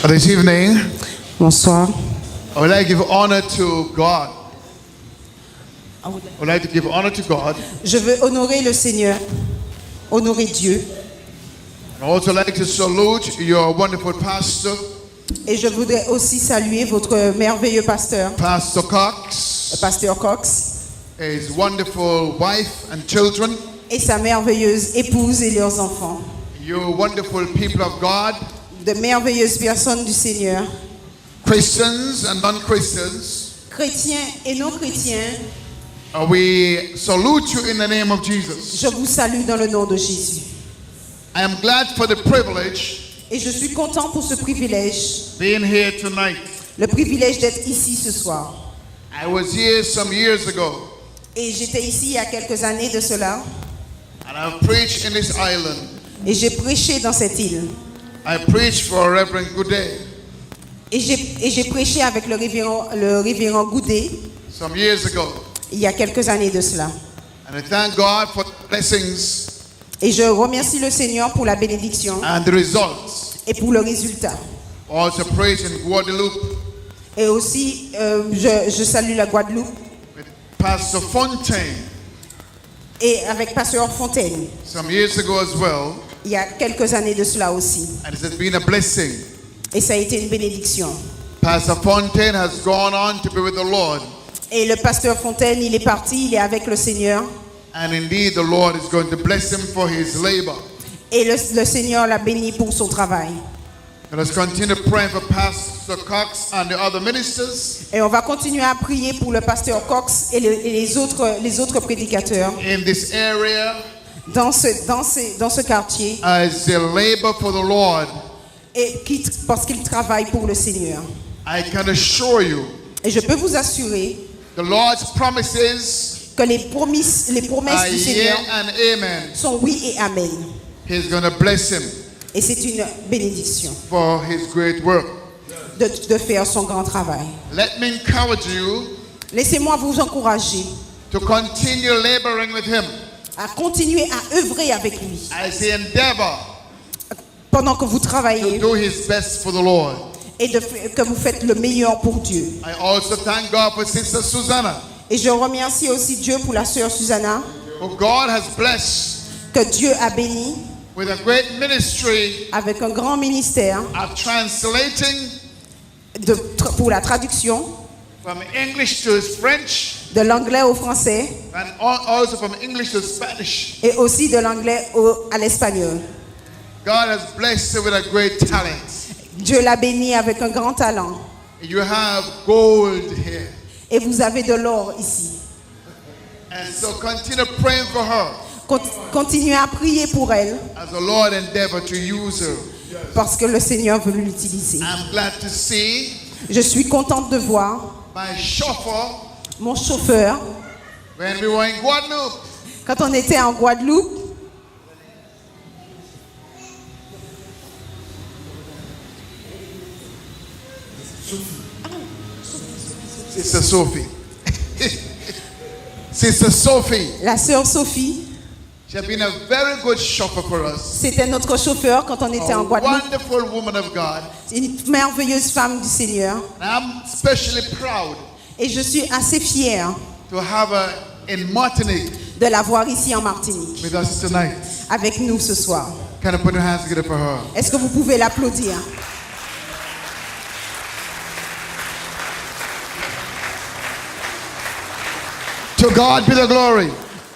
This evening, Bonsoir. I would like to give honor to God. I would like to give honor to God. Je veux honorer le Seigneur, honorer Dieu. I also like to salute your wonderful pastor, Et je voudrais aussi saluer votre merveilleux pasteur, Pastor Cox, pasteur Cox, his wonderful wife and children, et sa merveilleuse épouse et leurs enfants. you wonderful people of God, De merveilleuses personnes du Seigneur, Christians and non-Christians. chrétiens et non chrétiens. We salute you in the name of Jesus. Je vous salue dans le nom de Jésus. I am glad for the privilege Et je suis content pour ce privilège, being here tonight. le privilège d'être ici ce soir. I was here some years ago, Et j'étais ici il y a quelques années de cela, and I've preached in this island. et j'ai prêché dans cette île. I preached for Reverend Goudet Et j'ai prêché avec le révérend Goudet some years ago. il y a quelques années de cela. And I thank God for the blessings Et je remercie le Seigneur pour la bénédiction and the results. et pour le résultat. Also preached in Guadeloupe Et aussi, je salue la Guadeloupe with Pastor Fontaine et avec Pasteur Fontaine some years ago as well. il y a quelques années de cela aussi. And it has been a blessing. Et ça a été une bénédiction. Pastor Fontaine has gone on to be with the Lord. Et le Pasteur Fontaine, il est parti, il est avec le Seigneur. And indeed the Lord is going to bless him for his labor. Et le Seigneur l'a béni pour son travail. Let us continue praying for Pastor Cox and the other ministers Et on va continuer à prier pour le Pasteur Cox et les autres prédicateurs in this area dans ce quartier, as they labor for the Lord. et parce qu'ils travaillent pour le Seigneur. I can assure you, Et je peux vous assurer the Lord's promises que les promesses are du yea Seigneur and amen. sont oui et amen. He's going to bless him Et c'est une bénédiction for his great work. de faire son grand travail. Let me encourage you Laissez-moi vous encourager to continue laboring with him à continuer à œuvrer avec lui as he endeavor pendant que vous to travaillez do his best for the Lord. et que vous faites le meilleur pour Dieu. I also thank God for Sister Susanna, Et je remercie aussi Dieu pour la sœur Susanna, who God has blessed que Dieu a béni with a great ministry avec un grand ministère of translating pour la traduction from English to French de l'anglais au français and also from English to Spanish. et aussi de l'anglais à l'espagnol. God has blessed her with a great talent. Dieu l'a béni avec un grand talent. You have gold here. Et vous avez de l'or ici. And so continue praying for her Continuez à prier pour elle as the Lord endeavor to use her. parce que le Seigneur veut l'utiliser. I'm glad to see Je suis contente de voir my chauffeur mon chauffeur when we were in Guadeloupe. quand on était en Guadeloupe. Sister Sophie. Sister Sophie. La sœur Sophie, She has been a very good chauffeur for us. c'était notre chauffeur quand on était A en Guadeloupe. wonderful woman of God. Une merveilleuse femme du Seigneur. And I'm especially proud Et je suis assez fière to have her in Martinique de la voir ici en Martinique, with us tonight. avec nous ce soir. Can I put your hands together for her? Est-ce que vous pouvez l'applaudir? To God be the glory.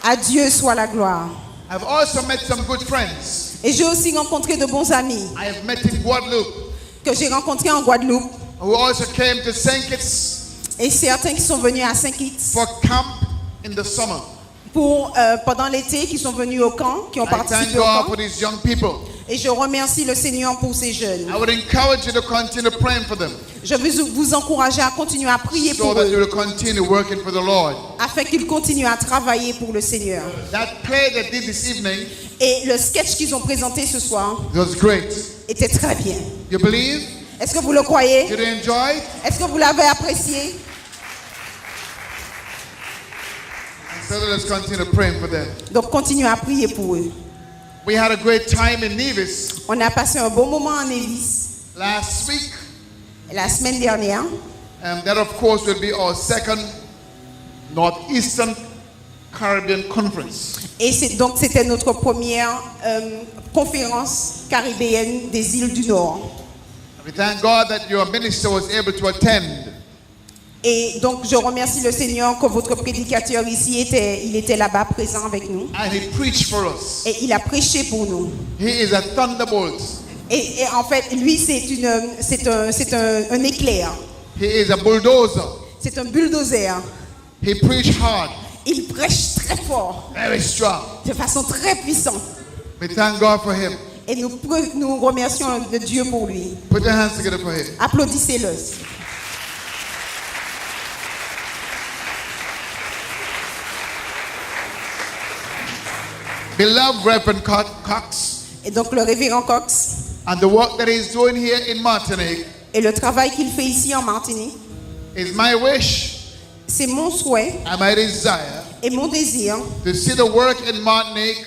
À Dieu soit la gloire. I've also met some good friends. Et j'ai aussi rencontré de bons amis I have met in Guadeloupe que j'ai rencontrés en Guadeloupe who also came to St. Kitts et certains qui sont venus à Saint-Kitts for camp in the summer. pendant l'été, qui sont venus au camp, qui ont I thank participé au God camp. for these young people. Et je remercie le Seigneur pour ces jeunes. I would encourage you to continue praying for them Je veux vous encourager à continuer à prier so pour that you eux, will continue working for the Lord. afin qu'ils continuent à travailler pour le Seigneur. That play they did this evening Et le sketch qu'ils ont présenté ce soir was great. était très bien. You believe? Est-ce que vous le croyez? Did you enjoy it? Est-ce que vous l'avez apprécié? So let us continue praying for them. Donc continuez à prier pour eux. We had a great time in Nevis On a passé un bon moment en Nevis last week. la semaine dernière. That, of course, will be our second Northeastern Caribbean Conference. Et c'était notre première conférence caribéenne des îles du Nord. We thank God that your minister was able to attend. Et donc je remercie le Seigneur que votre prédicateur ici était là-bas présent avec nous. And he preached for us. Et il a prêché pour nous. He is a thunderbolt. Et en fait, lui c'est un éclair. He is a bulldozer. C'est un bulldozer. He preached hard. Il prêche très fort. Very strong. De façon très puissante. We thank God for him. Et nous remercions de Dieu pour lui. Put your hands together for him. Applaudissez-le. Beloved Reverend Cox, Et donc le révérend Cox and the work that he's doing here in Martinique et le travail qu'il fait ici en Martinique, is my wish c'est mon souhait and my desire et mon désir to see the work in Martinique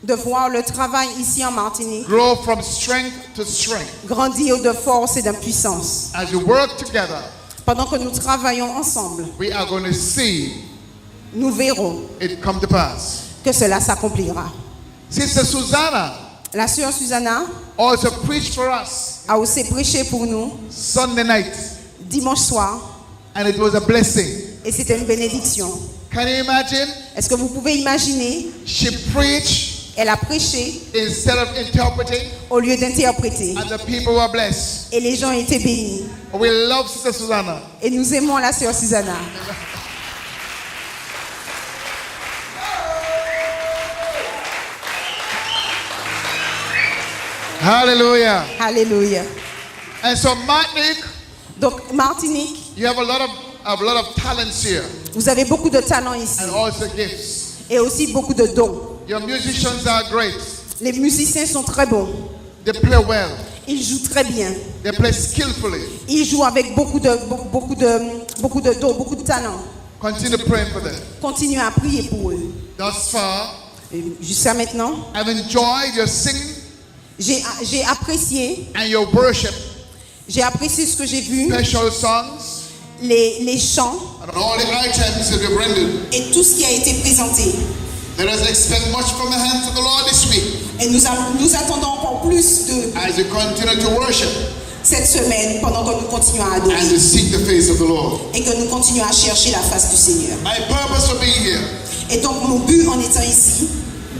de voir le travail ici en Martinique grow from strength to strength. grandir de force et de puissance. As we work together, Pendant que nous travaillons ensemble, we are going to see nous verrons it come to pass. que cela s'accomplira. Sister Susanna La sœur Susanna also preached for us a aussi prêché pour nous Sunday night, dimanche soir and it was a blessing. et c'était une bénédiction. Can you imagine? Est-ce que vous pouvez imaginer? She preached Elle a prêché instead of interpreting, au lieu d'interpréter and the people were blessed. et les gens étaient bénis. We love Sister Susanna. Et nous aimons la sœur Susanna. Hallelujah. Alléluia. And so Martinique, Donc Martinique, you have a lot of talents here vous avez beaucoup de talents ici and also gifts. et aussi beaucoup de dons. Your musicians are great. Les musiciens sont très bons. They play well. Ils jouent très bien. They play skillfully. Ils jouent avec beaucoup de dons, beaucoup de talent. Continue praying for them. Continuez à prier pour eux. Thus far, Et jusqu'à maintenant, I've enjoyed your singing j'ai apprécié and your worship, ce que j'ai vu, special songs, les chants and all the items that you've rendered. et tout ce qui a été présenté. Let us expect much from the hands of the Lord this week Et nous attendons encore plus de as we continue to worship cette semaine pendant que nous continuons à adorer and to seek the face of the Lord. et que nous continuons à chercher la face du Seigneur. My purpose for being here Et donc mon but en étant ici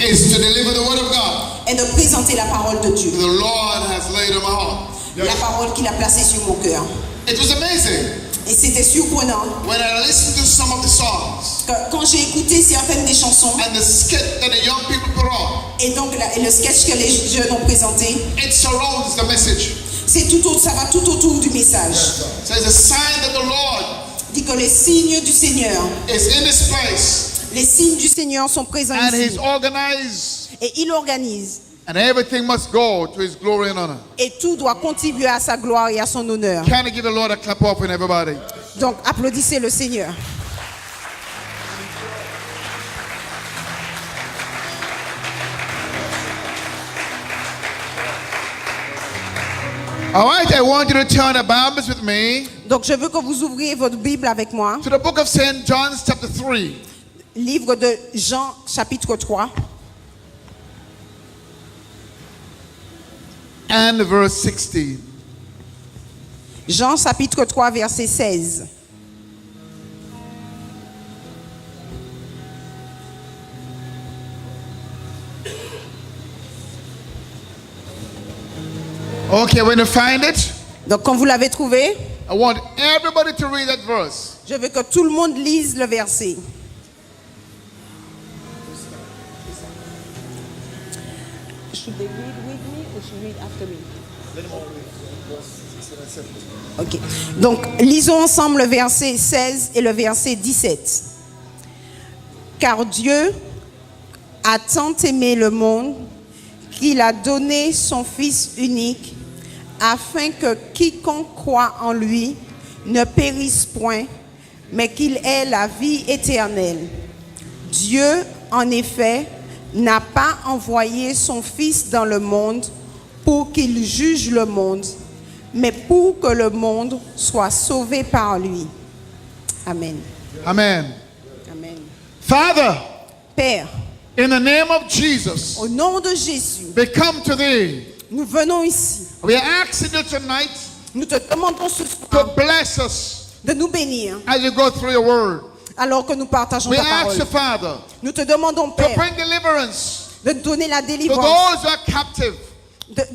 is to deliver the word of God est de présenter la parole de Dieu, the Lord has laid on my heart. la parole qu'il a placée sur mon cœur. It was amazing Et c'était surprenant when I listened to some of the songs que quand j'ai écouté certaines des chansons and the skit that the young people put on. et donc le sketch que les jeunes ont présenté, It surrounds the message. ça va tout autour du message. So it's a sign that the Lord Dit que les signes du Seigneur, is in this place les signes du Seigneur sont présents and He's ici. organized, Et il organise. and everything must go to His glory and honor. Et tout doit contribuer à sa gloire et à son honneur. Can I give the Lord a clap offering, everybody? Donc applaudissez le Seigneur. All right, I want you to turn the Bibles with me Donc je veux que vous ouvriez votre Bible avec moi. to the book of St. John, chapter 3. Livre de Jean, chapitre 3. And verse 16. Jean, chapitre 3, verset 16. Okay, when you find it, Donc quand vous l'avez trouvé, I want everybody to read that verse. je veux que tout le monde lise le verset. Should they read with me or should read after me? Ok. Donc, lisons ensemble le verset 16 et le verset 17. Car Dieu a tant aimé le monde qu'il a donné son Fils unique afin que quiconque croit en lui ne périsse point, mais qu'il ait la vie éternelle. Dieu, en effet, n'a pas envoyé son Fils dans le monde pour qu'il juge le monde, mais pour que le monde soit sauvé par lui. Amen. Amen. Amen. Father, Père, in the name of Jesus, au nom de Jésus, we come to thee. nous venons ici. We are asking you tonight Nous te demandons ce to soir bless us de nous bénir as you go through your word. alors que nous partageons We ta ask parole. you, Father, Nous te demandons, to Père, bring deliverance de donner la to délivrance, those who are captive,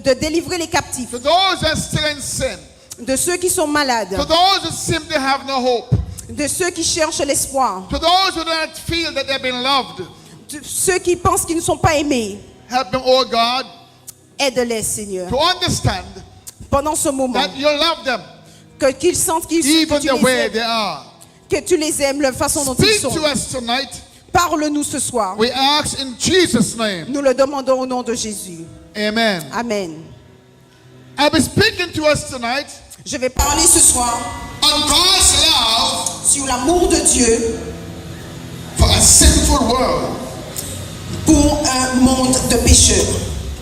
de délivrer les captifs, to those who are still in sin, de ceux qui sont malades, to those who seem to have no hope, de ceux qui cherchent l'espoir, to those who don't feel that they've been loved. de ceux qui pensent qu'ils ne sont pas aimés. Help them, oh God, Aide-les, Seigneur, to understand pendant ce moment, that you love them qu'ils sentent que even tu the les way aimes, they are. que tu les aimes, la façon dont ils Speak sont. to us tonight. Parle-nous ce soir. We ask in Jesus' name. Nous le demandons au nom de Jésus. Amen. Amen. I'll be speaking to us tonight Je vais parler ce soir on God's love sur l'amour de Dieu for a sinful world. pour un monde de pécheurs.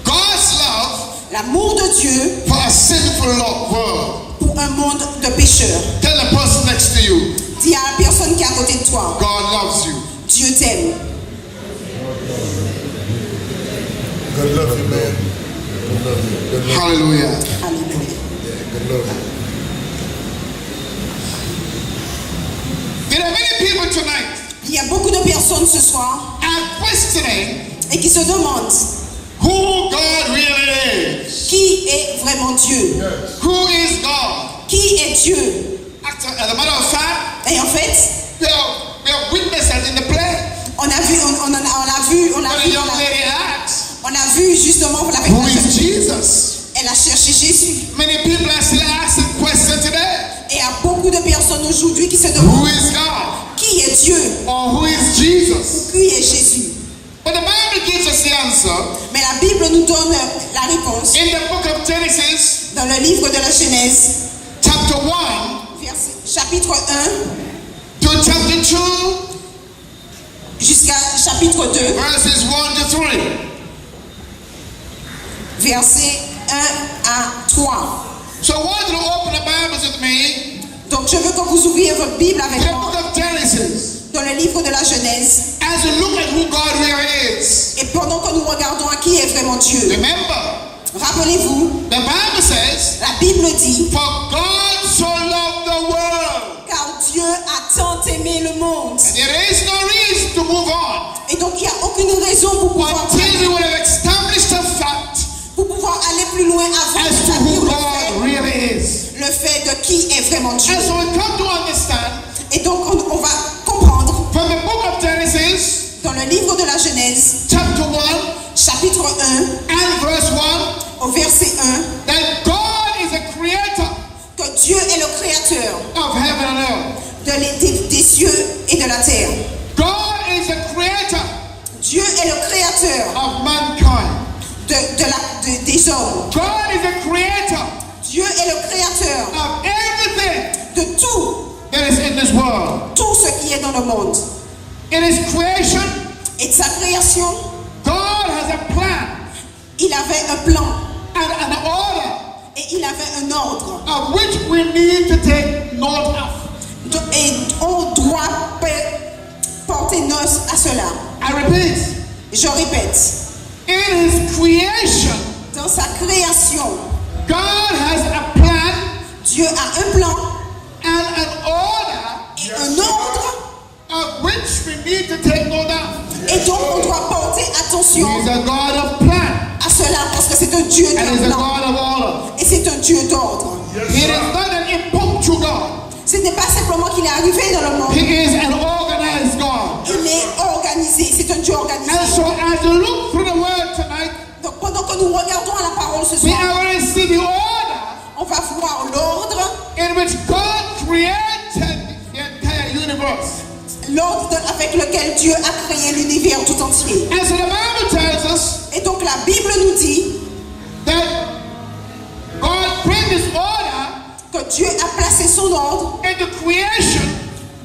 God's love L'amour de Dieu for a sinful world. pour un monde de pécheurs. Tell the person next to you, Dis à la personne qui est à côté de toi, God loves you. Dieu t'aime. Good love you, man. Good love you. Good love you. Hallelujah. Alléluia. Yeah, good love you. There are many people tonight Il y a beaucoup de personnes ce soir are questioning et qui se demandent who God really is. qui est vraiment Dieu. Who is God? Qui est Dieu? As a matter of fact, Et en fait, we have witnessed in the play on a vu when a young lady asked, on a vu justement la who is Jesus? elle a cherché Jésus. Many people are still asking questions today. Et il y a beaucoup de personnes aujourd'hui qui se Who demandent is God? qui est Dieu, Or who is Jesus? qui est Jésus. But the Bible gives us the answer Mais la Bible nous donne la réponse in the book of Genesis, dans le livre de la Genèse, chapter 1 chapitre 1 to chapter 2, jusqu'à chapitre 2, verses 1 to 3. versets 1 à 3. So I want you to open the Bibles with me Donc je veux que vous ouvriez votre Bible to avec the moi book of Genesis dans le livre de la Genèse. as we look at who God really is. Et pendant que nous regardons à qui est vraiment Dieu, Remember, rappelez-vous, the Bible says, la Bible dit, for God so loved the world. car Dieu a tant aimé le monde. There is no reason to move on Et donc il n'y a aucune raison pour pouvoir, until we will have established a fact aller plus loin avant as to who God really is. le fait de qui est vraiment Dieu. And so we come to understand Et donc on va comprendre from the book of Genesis, dans le livre de la Genèse, chapter 1 chapitre 1, and verse 1, au verset 1, that God is a creator que Dieu est le créateur of heaven and earth. des cieux et de la terre. God is a creator Dieu est le créateur of mankind. des hommes. God is a creator Dieu est le créateur of everything de tout, that is in this world. tout ce qui est dans le monde. In His creation, Et de sa création, God has a plan il avait un plan and an order et il avait un ordre. of which we need to take note of. Et on doit porter noce à cela. I repeat, Je répète, in His creation, dans sa création, God has a plan Dieu a un plan and an order et un ordre of which we need to take note of. et donc on doit porter attention He's a God of plan à cela parce que c'est un Dieu and He's de a plan God of order. et c'est un Dieu d'ordre. He is not an impromptu God. Ce n'est pas simplement qu'il est arrivé dans le monde, He is an organized God. il est organisé, c'est un Dieu organisé. And so as you look through the word tonight, Donc pendant que nous regardons à la parole ce we soir, are going to see the order on va voir l'ordre, in which God created the entire universe. l'ordre avec lequel Dieu a créé l'univers tout entier. And so the Bible tells us Et donc la Bible nous dit that God put this order que Dieu a placé son ordre in the creation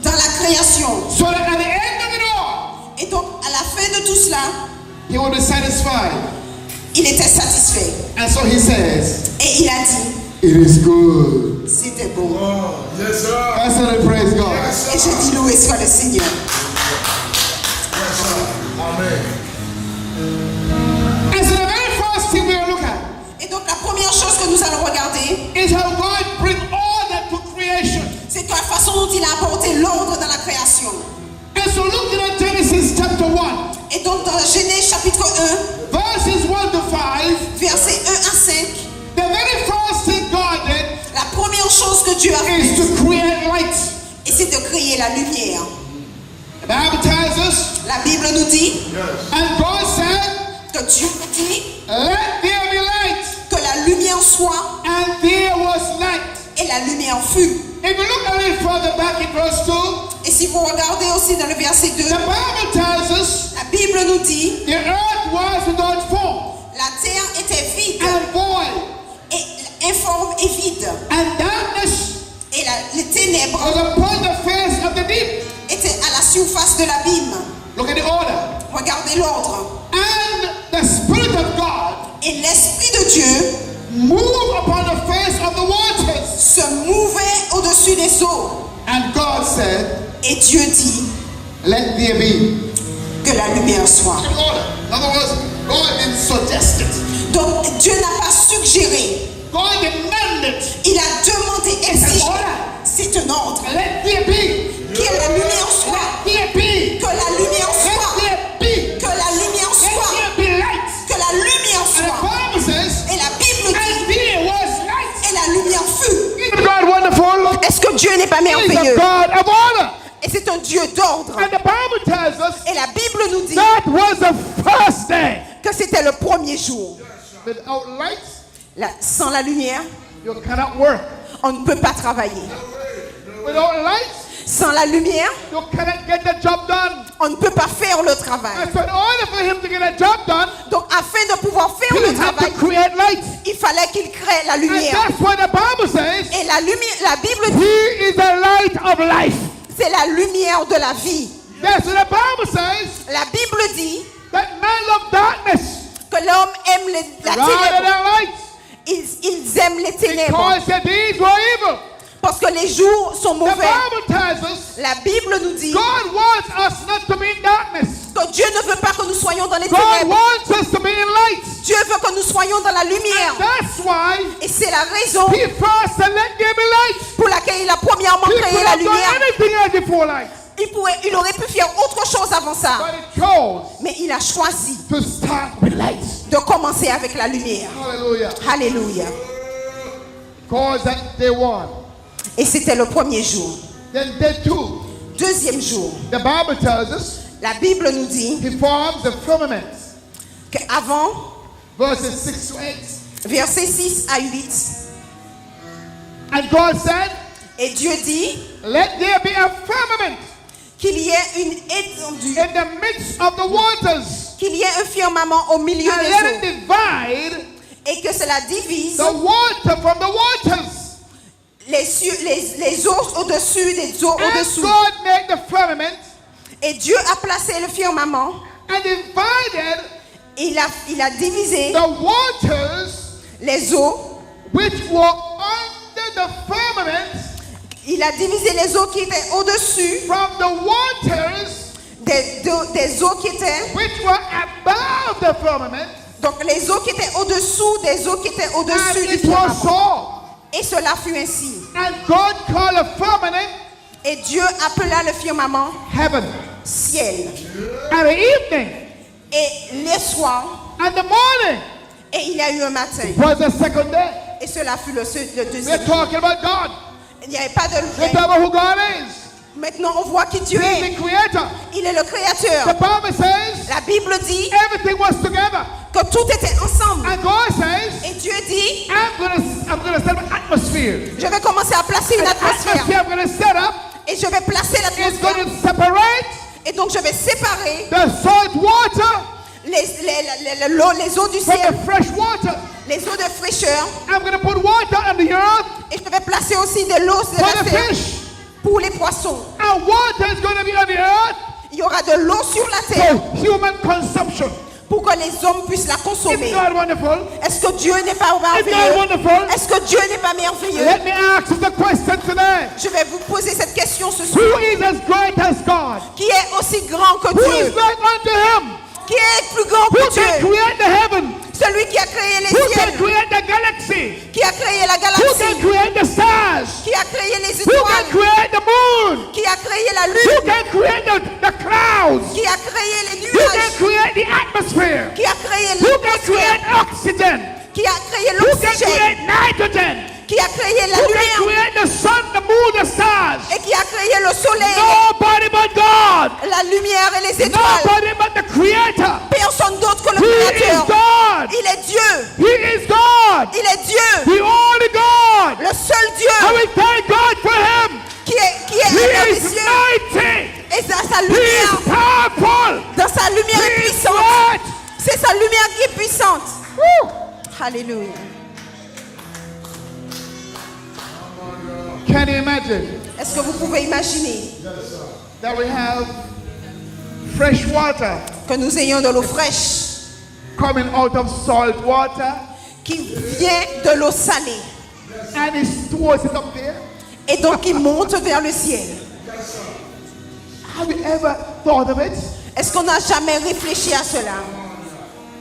dans la création. so that at the end of it all, Et donc à la fin de tout cela, He will be satisfied. il était satisfait. And so He says, Et il a dit, It is good. C'était bon. Oh, yes, sir. I said, praise God. Yes, Et sir. je dis loué soit le Seigneur. Yes, sir. Amen. And so the very first thing we will look at Et donc la première chose que nous allons regarder, is how God brings order to creation. c'est la façon dont il a apporté l'ordre dans la création. And so looking at Genesis chapter 1, Et donc dans Genèse chapitre 1, verses 1 to 5, versets 1 à 5, the very first thing God did la première chose que Dieu a is faite, to create light. et c'est de créer la lumière. The Bible tells us, La Bible nous dit and God said, que Dieu dit let there be light. que la lumière soit, And there was light. et la lumière fut. If you look a little further back in verse 2, Et si vous regardez aussi dans le verset 2, the Bible tells us la Bible nous dit the earth was without form la terre était vide and void, et informe et vide. and darkness Et les ténèbres was upon the face of the deep. étaient à la surface de l'abîme. Look at the order. Regardez l'ordre. And the Spirit of God Et l'Esprit de Dieu moved upon the face of the waters. se mouvait au-dessus des eaux. And God said, Et Dieu dit let there be. que la lumière soit. In order. In other words, God didn't suggest it. Donc Dieu n'a pas suggéré. God demanded. Il a demandé, exigé. C'est un ordre. Let there be. Que la lumière soit. Let there be. Que la lumière Let soit. there be. Que la lumière Let soit. there be light. Que la lumière And the soit. Bible says, Et la Bible dit, and there was light. et la lumière fut. Isn't God wonderful? Est-ce que Dieu n'est pas He's a merveilleux? God of order. Et c'est un Dieu d'ordre. And the Bible tells us Et la Bible nous dit that was the first day. que c'était le premier jour. Without light, Sans la lumière, you cannot work. on ne peut pas travailler. Without light, Sans la lumière, you cannot get the job done. on ne peut pas faire le travail. And so in order for him to get a job done, Donc afin de pouvoir faire he le had travail, to create light. il fallait qu'il crée la And lumière. that's why the Bible says, Et la lumière, la Bible dit, he is the light of life. c'est la lumière de la vie. Yes, so the Bible says La Bible dit that man loved darkness que l'homme aime la rather ténèbre. than light. Ils aiment les ténèbres Because the deeds were evil. parce que les jours sont The mauvais. Bible tells us La Bible nous dit God wants us not to be in darkness. que Dieu ne veut pas que nous soyons dans les God ténèbres. wants us to be in light. Dieu veut que nous soyons dans la lumière. That's why Et c'est la raison he first said, let there be light. pour laquelle il a premièrement He créé could la have done lumière. anything else before light. Il aurait pu faire autre chose avant ça. But he chose Mais il a choisi to start with light. de commencer avec la lumière. Hallelujah. Alléluia. Because that day one. Et c'était le premier jour. Then day two. Deuxième jour. The Bible tells us La Bible nous dit he forms the firmament. qu'avant, Verses 6 to 8. versets 6 à 8, And God said, et Dieu dit let there be a firmament qu'il y ait une étendue, in the midst of the waters. qu'il y ait un firmament au milieu And des let it eaux, divide et que cela divise the water from the waters. les eaux au-dessus des eaux And au-dessous. God made the firmament Et Dieu a placé le firmament, and divided il a divisé the waters les eaux, which were under the firmament il a divisé les eaux qui étaient au-dessus from the waters des eaux qui étaient, which were above the firmament. donc les eaux qui étaient au-dessous des eaux qui étaient And au-dessus du it was firmament. so. Et cela fut ainsi. And God called the firmament Et Dieu appela le firmament heaven. ciel. And the evening Et les soirs, and the morning et il y a eu un matin. was the second day. Et cela fut le We're deuxième jour. talking about God. Il n'y avait pas de We're talking about who God is. Maintenant, on voit qui Dieu He's est. the creator. Il est le The créateur. Bible says La Bible dit everything was together. que tout était ensemble. And God says, Et Dieu dit, I'm gonna set an atmosphere. je vais commencer à placer une An atmosphère. atmosphere I'm gonna set up Et je vais placer is l'atmosphère. going to separate Et donc, je vais séparer the salt water les eaux du from ciel, the fresh water. les eaux de fraîcheur. I'm going to put water on the earth Et je vais placer aussi de l'eau de for la the terre fish. pour les poissons. And water is going to be on the earth Il y aura de l'eau sur la terre for human consumption. pour que les hommes puissent la Is consommer. God wonderful? Est-ce que Dieu n'est pas Is God merveilleux? wonderful? Est-ce que Dieu n'est pas merveilleux? Let me ask you the question today. Je vais vous poser cette question ce Who soir. is as great as God? Qui est aussi grand que Who is Dieu? like unto him? Qui est plus grand Who que can Dieu? create the heaven? Celui qui a créé les Who can ciels, create the galaxy? qui a créé la Who can galaxie, create the stars? qui a créé les Who can étoiles, create the moon? qui a créé la Who lune, can create the clouds? qui a créé les Who can nuages, create the atmosphere? qui a créé Who can l'atmosphère, create oxygen? qui a créé Who can l'oxygène, create nitrogen? qui a créé la Who can lumière create the sun, the moon, the stars? et qui a créé le soleil, Nobody but God. la lumière et les étoiles. Nobody but the Creator. Personne d'autre que le He is Créateur. God. Il est Dieu. He is God. Il est Dieu. The only God. Le seul And Dieu we thank God for Him. qui est He dans les is cieux. mighty. Et dans sa He is lumière, powerful. dans sa lumière He is puissante. great. C'est sa lumière qui est puissante. Woo. Alléluia. Can you imagine Est-ce que vous pouvez imaginer that we have fresh water que nous ayons de l'eau fraîche coming out of salt water qui vient de l'eau salée and He stores it up there? et donc qui monte vers le ciel? Have you ever thought of it? Est-ce qu'on n'a jamais réfléchi à cela?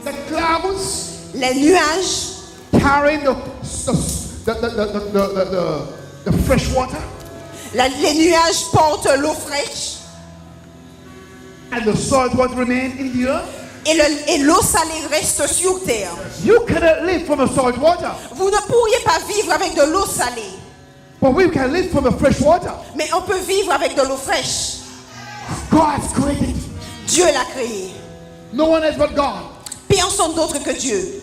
The clouds Les nuages carrying the fresh water les nuages portent l'eau fraîche and the salt water remain in the earth. et l'eau salée reste sur terre. You cannot live from the salt water, Vous ne pourriez pas vivre avec de l'eau salée, but we can live from the fresh water. mais on peut vivre avec de l'eau fraîche. God's created. Dieu l'a créé. No one else but God. Personne d'autre que Dieu.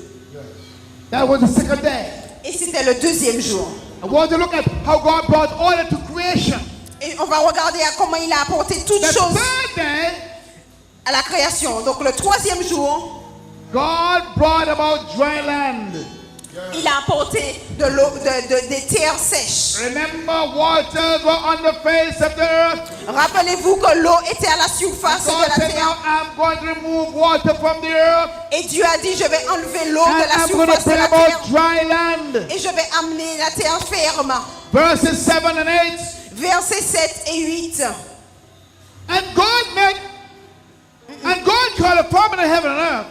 That was the second day. Et c'était le deuxième jour. I want to look at how God brought order to creation. Et on va regarder à comment il a apporté toutes The choses third day, à la création. Donc le troisième jour, God brought about dry land. il a apporté de l'eau, des terres sèches. Remember, waters were on the face of the earth. Rappelez-vous que l'eau était à la surface God de la said, now terre. I'm going to remove water from the earth. Et Dieu a dit, je vais enlever l'eau And de la I'm going to surface de bring la about terre. dry land. Et je vais amener la terre ferme. Verses 7 and 8. Versets 7 et 8. And God called a firmament of heaven and earth.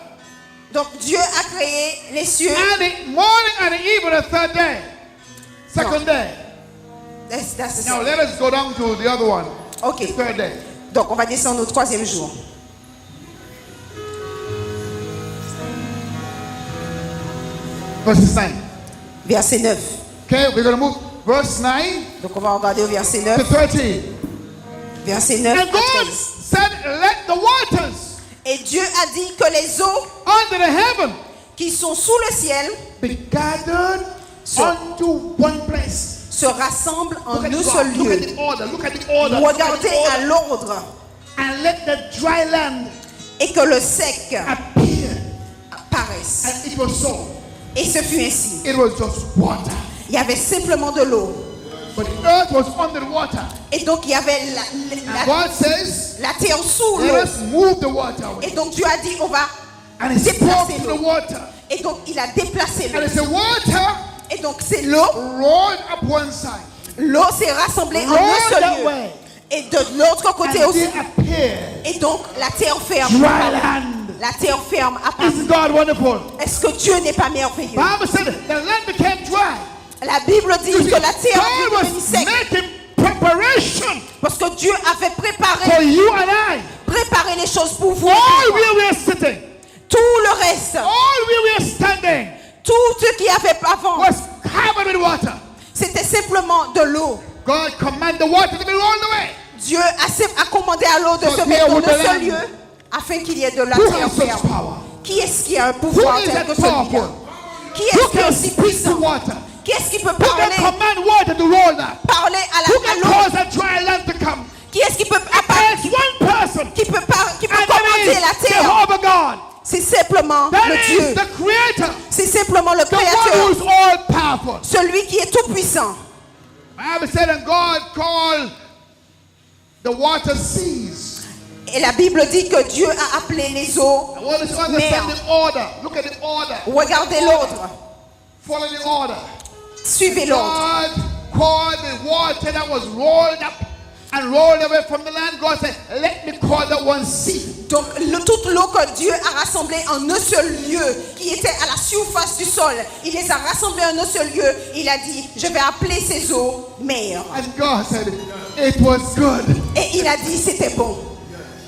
Donc Dieu a créé les cieux. And the morning and the evening, the third day. Second day. That's the Now same. let us go down to the other one. Ok. Third day. Donc on va descendre au troisième jour. Verses 9. Verset 9. Okay, we're going to move verse 9 Donc on va regarder au verset to 9. 13. Verset 9 And à God 13. said, let the waters Et Dieu a dit que les eaux under the heaven qui sont sous le ciel be gathered unto one place. se rassemblent en Look at, un God. seul Look at lieu. the order. Look at the order. Look at Regardez the à order. l'ordre And let the dry land et que le sec appear. apparaisse. And it was so. Et ce fut ainsi. It was just water. Il y avait simplement de l'eau. But the earth was under the water. Et donc il y avait And God says, la terre sous let l'eau. us move the water away. Et donc Dieu a dit on va And he spoke déplacer to the l'eau. water. Et donc il a déplacé And l'eau. it's the water Et donc c'est l'eau. rolled up one side. L'eau s'est rassemblée en un Roll seul that lieu. way. Et de l'autre côté And aussi. they appeared. Et donc la terre ferme. Dry land. La terre ferme apparaît. Isn't God wonderful? Est-ce que Dieu n'est pas merveilleux? Bible said the land became dry. La Bible dit que la terre est God devenue was sec. making preparation Parce que Dieu avait for préparé you and I. les choses pour vous. All where we are sitting, Tout le reste, all where we are standing, tout ce qu'il y avait avant, was covered with water. c'était simplement de l'eau. God commanded the water to be rolled away. Dieu a commandé à l'eau de So se there mettre dans would un the seul land. lieu afin qu'il y ait de la Who terre has such ferme. power? Qui est-ce qui a un pouvoir Who is tel that que celui-là? powerful? Qui Who est-ce qui est can aussi speak to puissant? water? Qui est-ce qui peut Who can parler, command water to roll down? parler Who à can l'eau? cause a dry land to come? Qui est-ce qui peut, There's one person, qui peut and commander that la is terre? Jehovah God. C'est simplement That le is Dieu. the Creator, C'est simplement le the one Créateur. who's all powerful. Celui qui est tout puissant. Bible said, and God called the water seas. Et la Bible dit que Dieu a appelé les eaux And what is mers. understanding order? Look at the order. Regardez l'ordre. Follow the order. Suivez l'ordre. God called the water that was rolled up and rolled away from the land. God said, let me call that one sea. Donc toute l'eau que Dieu a rassemblée en un seul lieu, qui était à la surface du sol, il les a rassemblées en un seul lieu. Il a dit, je vais appeler ces eaux mers. And God said, it was good. Et il a dit, c'était bon.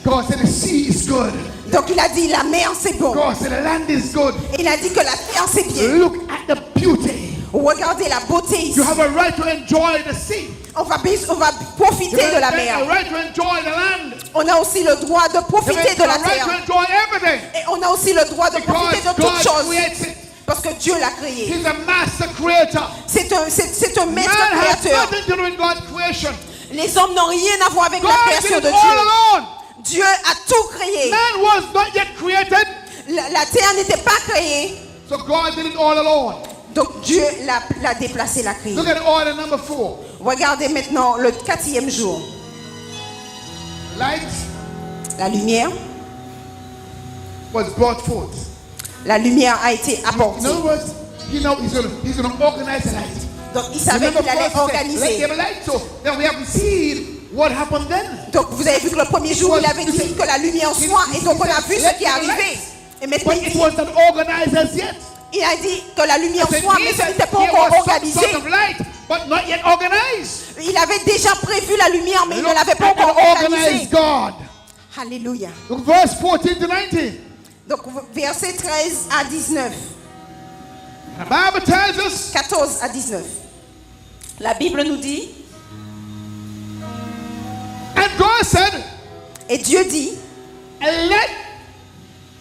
God said, the sea is good. Donc il a dit, la mer c'est bon. God said, the land is good. Et il a dit que la terre c'est bien. Look at the beauty. Regardez la beauté ici. You have a right to enjoy the sea. On va profiter You de la have a mer. right to enjoy the land. On a aussi le droit de You profiter de la have a right terre. to enjoy everything. Et on a aussi le droit de profiter de Because toutes God choses. creates it. Parce que Dieu l'a créé. He's a master creator. C'est un maître Man has créateur. nothing to do with God's creation. Les hommes n'ont rien à voir avec la God création did de it all Dieu. alone. Dieu a tout créé. Man was not yet created, La terre n'était pas créée. so God did it all alone. Donc Dieu l'a déplacé, l'a créé. Look at order number 4. Regardez maintenant le 4e jour. Light La lumière. was brought forth. La lumière a été In apportée. other words, he's going to organize the light. Donc il savait Remember qu'il allait first he said, let's organiser. give a light. So then we have to see what happened then. Donc vous avez vu que le premier jour, il avait dit que la lumière soit. Et donc on a vu ce qui est arrivé. Et maintenant, But il it dit, wasn't organized as yet. il a dit que la lumière Said soit, mais he ce said n'était pas there encore was some organisé. sort of light, but not yet organized. Il avait déjà prévu la lumière, mais il ne Look l'avait pas at encore an organisée. organized God. Alléluia. Look, verse 14 to 19. Donc versets 13 à 19. The Bible tells us 14 à 19. La Bible nous dit, and God said, et Dieu dit, and let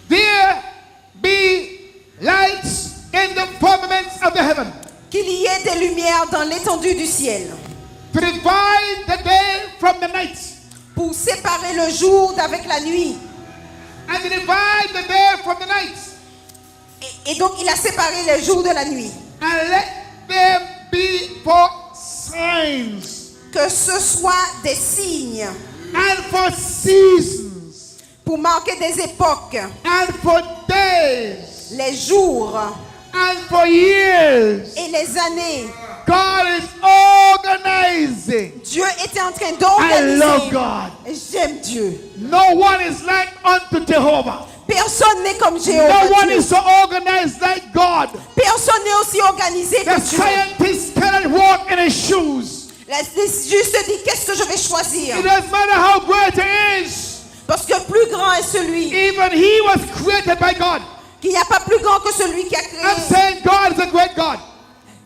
there be lights in the firmaments of the heaven qu'il y ait des lumières dans l'étendue du ciel, to divide the day from the night, pour séparer le jour d'avec la nuit. and to divide the day from the night, Et donc il a séparé le jour de la nuit. and let them be for signs Que ce soit des signes and for seasons pour marquer des époques, and for days les jours and for years. et les années. God is organizing. Dieu était en train I love d'organiser. God. J'aime Dieu. No one is like unto Jehovah. Personne n'est comme No Jéhovah. one Dieu. is so organized like God. Personne n'est aussi organisé The que Dieu. scientists cannot walk in his shoes. Les juste dit qu'est-ce que je vais choisir. It doesn't matter how great he is. Parce que plus grand est celui. Even he was created by God. Qu'il n'y a pas plus grand que celui qui a I'm créé. saying God is a great God.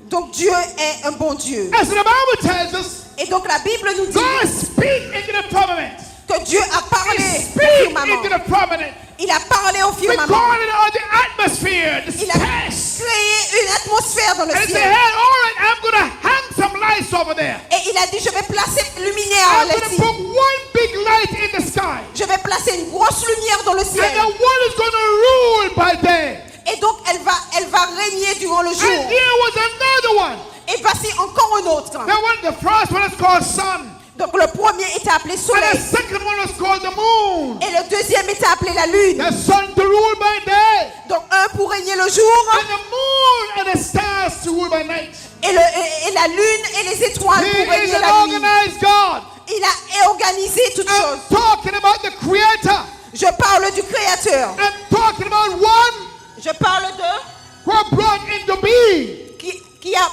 Donc Dieu est un bon Dieu. As the Bible tells us, Et donc la Bible nous dit God speak into the firmament. que Dieu a He parlé au speak firmament. into the firmament. Il a parlé au firmament. Recording on the atmosphere, the Il a space. créé une atmosphère dans le And he said, ciel. hey, all right, I'm going to hang some lights over there. Et il a dit, je vais placer lumière I'm going to ici. put one big light in the sky. Je vais placer une grosse lumière dans le And ciel. the one is going to rule by day. Et donc elle va régner durant le And jour. there was another one. Et voici encore un autre. The first one is called sun. Donc le premier était appelé And the soleil. second one was called the moon. Et le deuxième était appelé la lune. The sun to rule by day. Donc un pour régner le jour. And the moon and the stars to rule by night. Et la lune et les étoiles He pour is régner an la nuit. organized God. Il a organisé toutes I'm choses. talking about the creator. Je parle du Créateur. I'm talking about one Je parle de who brought into being. qui a...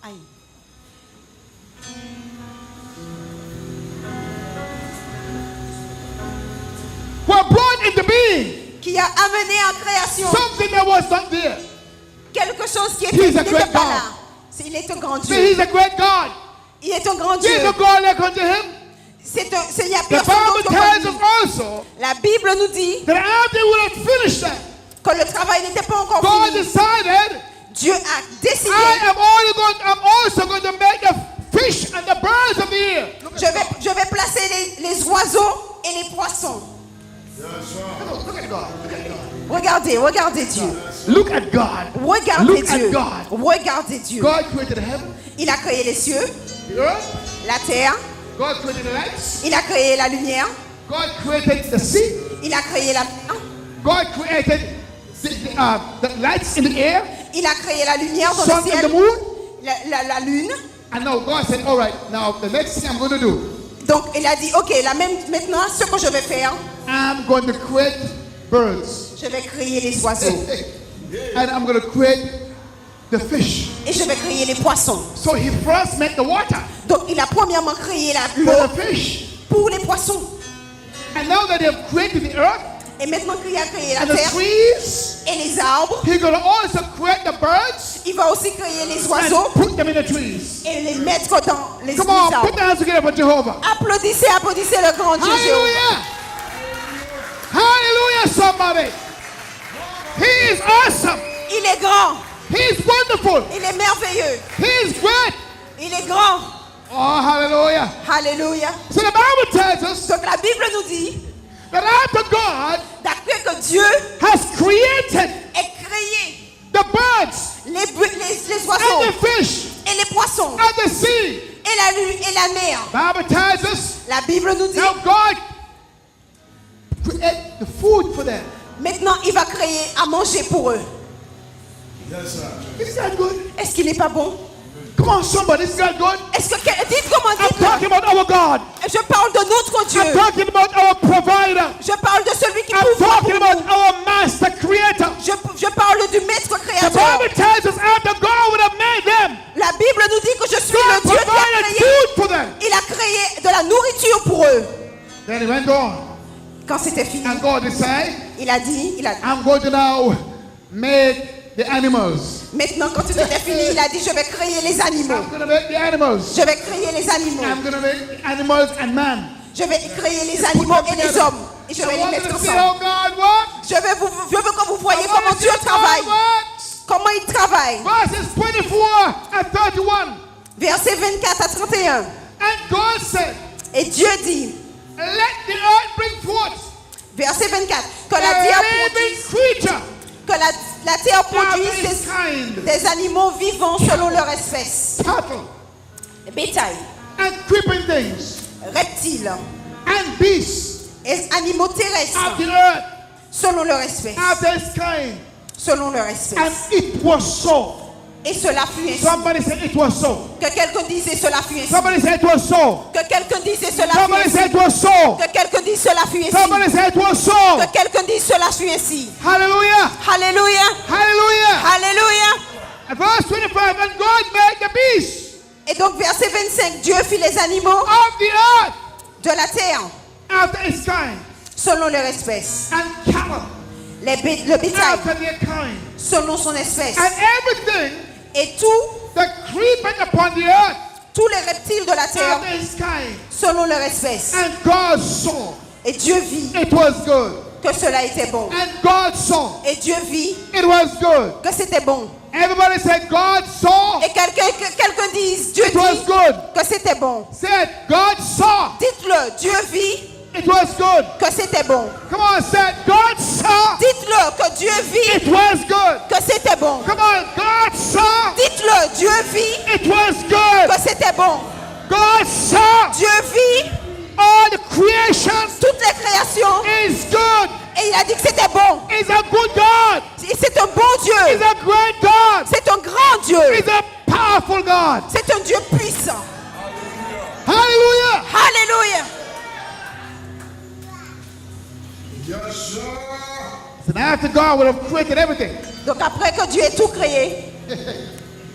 Aïe. Who brought into being Qui a amené en création something that was not there. quelque chose qui He's a n'était great pas God. là. Il est un grand See, Dieu. he's a great God. Il est un grand Dieu. There's no God like unto him. Il n'y a The personne Bible d'autre tells comme us lui. also La Bible nous dit that after he would have finished that, que le travail n'était pas encore God fini. decided, Dieu a décidé, I'm also going to make the fish and the birds of the air. je vais placer les oiseaux et les poissons. Look at God. Look at God. Regardez Dieu. Look at God. Regardez Look Dieu. at God. Regardez Dieu. God created the heaven, Il a créé les cieux, the earth. la terre. God created the lights. Il a créé la lumière. God created the sea. Il a créé la mer. God created the lights in the air. Il a créé la lumière dans Sun le and ciel. the moon. La lune. And now God said, all right, now the next thing I'm going to do, Donc il a dit, ok, maintenant ce que je vais faire, I'm going to create birds. je vais créer les oiseaux And I'm going to create the fish. et je vais créer les poissons. So he first made the water Donc il a premièrement créé for l'eau the fish. pour les poissons. And now that they have created the earth Et maintenant qu'il a créé la and the terre trees, et les arbres, he's going to also create the birds il va aussi créer les and oiseaux put them in the trees. et les mettre dans les Come on, put arbres. the hands together for Jehovah. Applaudissez, applaudissez le grand Dieu Jéhovah. Hallelujah. Hallelujah, somebody. He is awesome. Il est grand, He is wonderful. il est merveilleux, He is great. il est grand. Oh, hallelujah. Alléluia. So the Bible tells us Donc la Bible nous dit that after God d'après que Dieu has created ait créé the birds les and oiseaux the fish et les poissons and the sea, et la lune et la mer, Bible tells us la Bible nous dit now God create the food for them. maintenant il va créer à manger pour eux. Yes, sir. Is that good? Est-ce qu'il n'est pas bon? Come on, somebody. Is that good? Est-ce que dites comment I'm talking dites-le. about our God. Je parle de notre Dieu. I'm talking about our provider. Je parle de celui qui I'm pourvoit talking pour about nous. our master creator. Je parle du maître The créateur. Bible tells us after God would have made them, La Bible nous dit que je suis God le Dieu qui a provided créé. food for them. Il a créé de la nourriture pour eux. Then he went on. Quand c'était fini, And God decided, il a dit, I'm going to now make the animals. maintenant quand c'était fini, il a dit, je vais créer les animaux. I'm going to make the animals. Je vais créer les animaux. I'm going to make animals and man. Je vais créer les animaux et les hommes. Et je I vais les want you mettre to see ensemble. how God works. Je veux que vous I voyez want comment you to Dieu see how travaille. God works. Comment il travaille. Verses 24 and 31. Verset 24 à 31. And God said, Et Dieu dit, let the earth bring forth verset 24, que a la terre living produise, creature que la terre after produise his kind, des animaux vivants selon leur espèce. cattle Bétail, and creeping things reptiles and beasts et animaux terrestres of the earth selon leur espèce. after his kind. Selon leur And espèce. it was so. Et cela fut ainsi. Somebody said it was so. Que quelqu'un dise et cela fut ainsi. Somebody said it was so. Que quelqu'un dise et cela fut Somebody ainsi. said it was so. Que quelqu'un dise cela fut ainsi. Somebody said it was so. Que quelqu'un dise cela fut ainsi. Hallelujah. Alléluia. Hallelujah. Alléluia. And verse 25, and God made the beasts Et donc verset 25, Dieu fit les animaux of the earth de la terre after his kind, selon leur espèce. and cattle Le bétail after their kind, selon son espèce. and everything Et tout, that creepeth upon the earth tous les reptiles de la terre after his kind. selon leur espèce. And God saw Et Dieu vit it was good. que cela était bon. And God saw Et Dieu vit it was good. que c'était bon. Everybody said God saw Et quelqu'un dise, Dieu it was dit good. que c'était bon. Said God saw Dites-le, Dieu vit it was good. que c'était bon. Come on, said God saw Dites-le que Dieu vit it was good. que c'était bon. Come on, God saw Dites-le, Dieu vit it was good. que c'était bon. God saw Dieu vit all the creation toutes les créations is good. et il a dit que c'était bon. He's a good God. Et c'est un bon He's Dieu. a great God. C'est un grand Dieu. He's a powerful God. C'est un Dieu puissant. Hallelujah. Alléluia. Yes, sir. And after God would have created everything, Donc après que Dieu ait tout créé,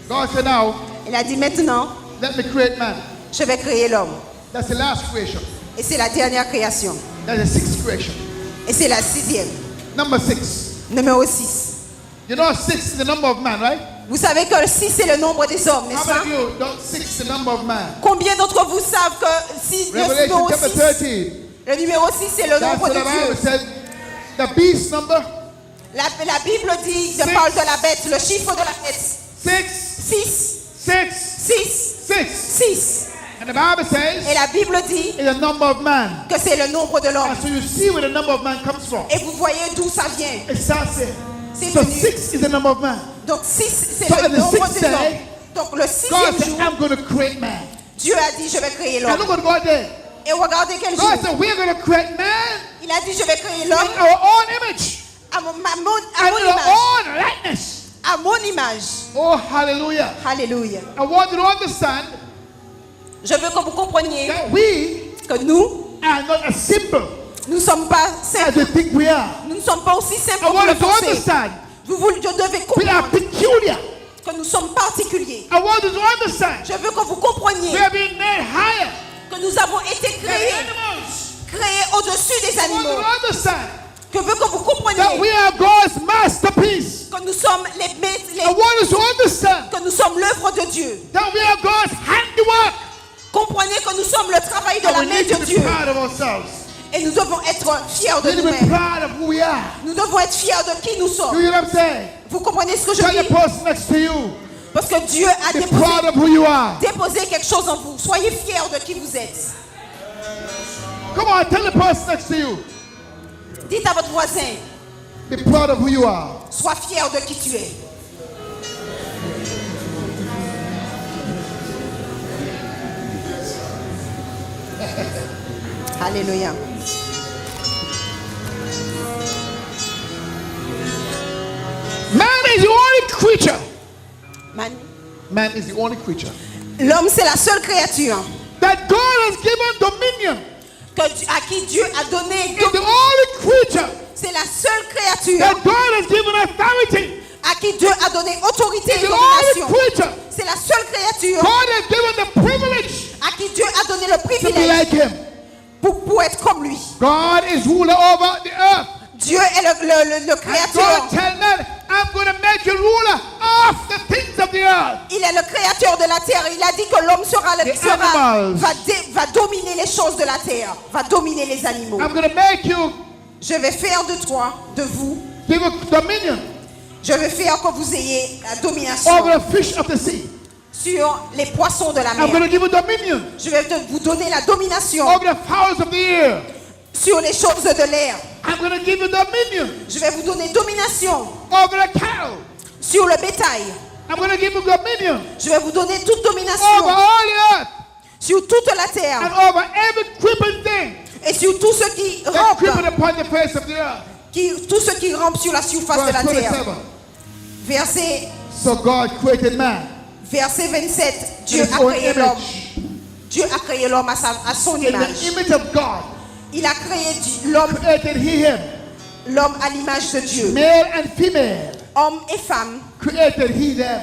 God said, now, il a dit maintenant, let me create man. je vais créer l'homme. That's the last creation. Et c'est la dernière création. That's the sixth creation. Et c'est la sixième. Number 6. Numéro 6. You know 6 is the number of man, right? Vous savez que le 6 c'est le nombre des hommes, How n'est-ce many pas? of you know 6 is the number of man? Combien d'entre vous savent que si le Revelation numéro chapter 6, 13. le numéro 6 c'est le That's nombre what de the Bible Dieu. said. The beast number La Bible dit, Six. parle de la bête, le chiffre de la bête. 6, 6, 6, 6, 6. 6. And the Bible Et says la Bible dit it's the number of man. que c'est le nombre de l'homme. And so you see where the number of man comes from. Et vous voyez d'où ça vient. It starts there. C'est So venu. 6 is the number of man. Donc 6 c'est So le in the nombre sixth des hommes. day, Donc le God sixième said, jour, I'm going to create man. Dieu a dit je vais créer And l'homme. look what God did. Et regardez quel jour. God said, we're going to create man Il a dit, je vais créer in l'homme our own image à mon and in image. our own likeness. À mon image. Oh, hallelujah. Alléluia. I want you to understand Je veux que vous compreniez that we que nous are not as simple ne sommes pas as simples. we think we are. Nous ne sommes pas aussi simples I que vous want le you to pensez. understand Vous devez we are comprendre peculiar. que nous sommes particuliers. I want you to understand Je veux que vous compreniez we are being made higher que nous avons été than créés animals. au-dessus des I want you animaux. to understand Je veux que vous compreniez that we are God's masterpiece. que nous sommes I want you to understand que nous sommes l'œuvre de Dieu. that we are God's handiwork. Comprenez que nous sommes le travail de And la we main need to de be Dieu. proud of ourselves. Et nous devons être fiers de We need to be nous-mêmes. proud of who we are. Nous devons être fiers de qui nous You sommes. hear what I'm saying? Vous comprenez ce que je Tell the dis? person next to you, Parce que Dieu a be proud déposé of who you are. quelque chose en vous. Soyez fiers de qui vous êtes. Come on, tell the person next to you, Dites à votre voisin, be proud of who you are. sois fier de qui tu es. Alléluia. Man is the only creature. Man- Man is the only creature L'homme, c'est la seule créature that God has given dominion. à qui Dieu a donné. Is the only creature C'est la seule créature that God has given authority. à qui Dieu a donné autorité Is et the only domination. creature C'est la seule créature God has given the privilege à qui Dieu a donné le to be privilège like Him. pour être comme lui. God is ruler over the earth. Dieu est le And créateur. God tell man, I'm going to make you ruler of the things of the earth. Il est le créateur de la terre. Il a dit que l'homme animals. va dominer les choses de la terre, va dominer les animaux. I'm going to make you Je vais faire de toi, de vous, give a dominion je vais faire que vous ayez la domination over the fish of the sea. sur les poissons de la I'm going mer. to give you dominion Je vais vous donner la domination over the fowls of the air. sur les choses de l'air. I'm going to give you dominion Je vais vous donner domination over the cattle. sur le bétail. I'm going to give you dominion Je vais vous donner toute over domination all the earth sur toute la terre and over every creeping thing et sur tout ce qui that creeping rampe, upon the face of the earth. tout ce qui rampe sur la surface de la Verse terre. 27. Verset So God created man Verset 27, in Dieu His a own créé l'homme. image. Dieu a créé l'homme à son In image. the image of God Il a créé l'homme, created He him. l'homme à l'image de Dieu. Male and female Hommes et femmes, created He them.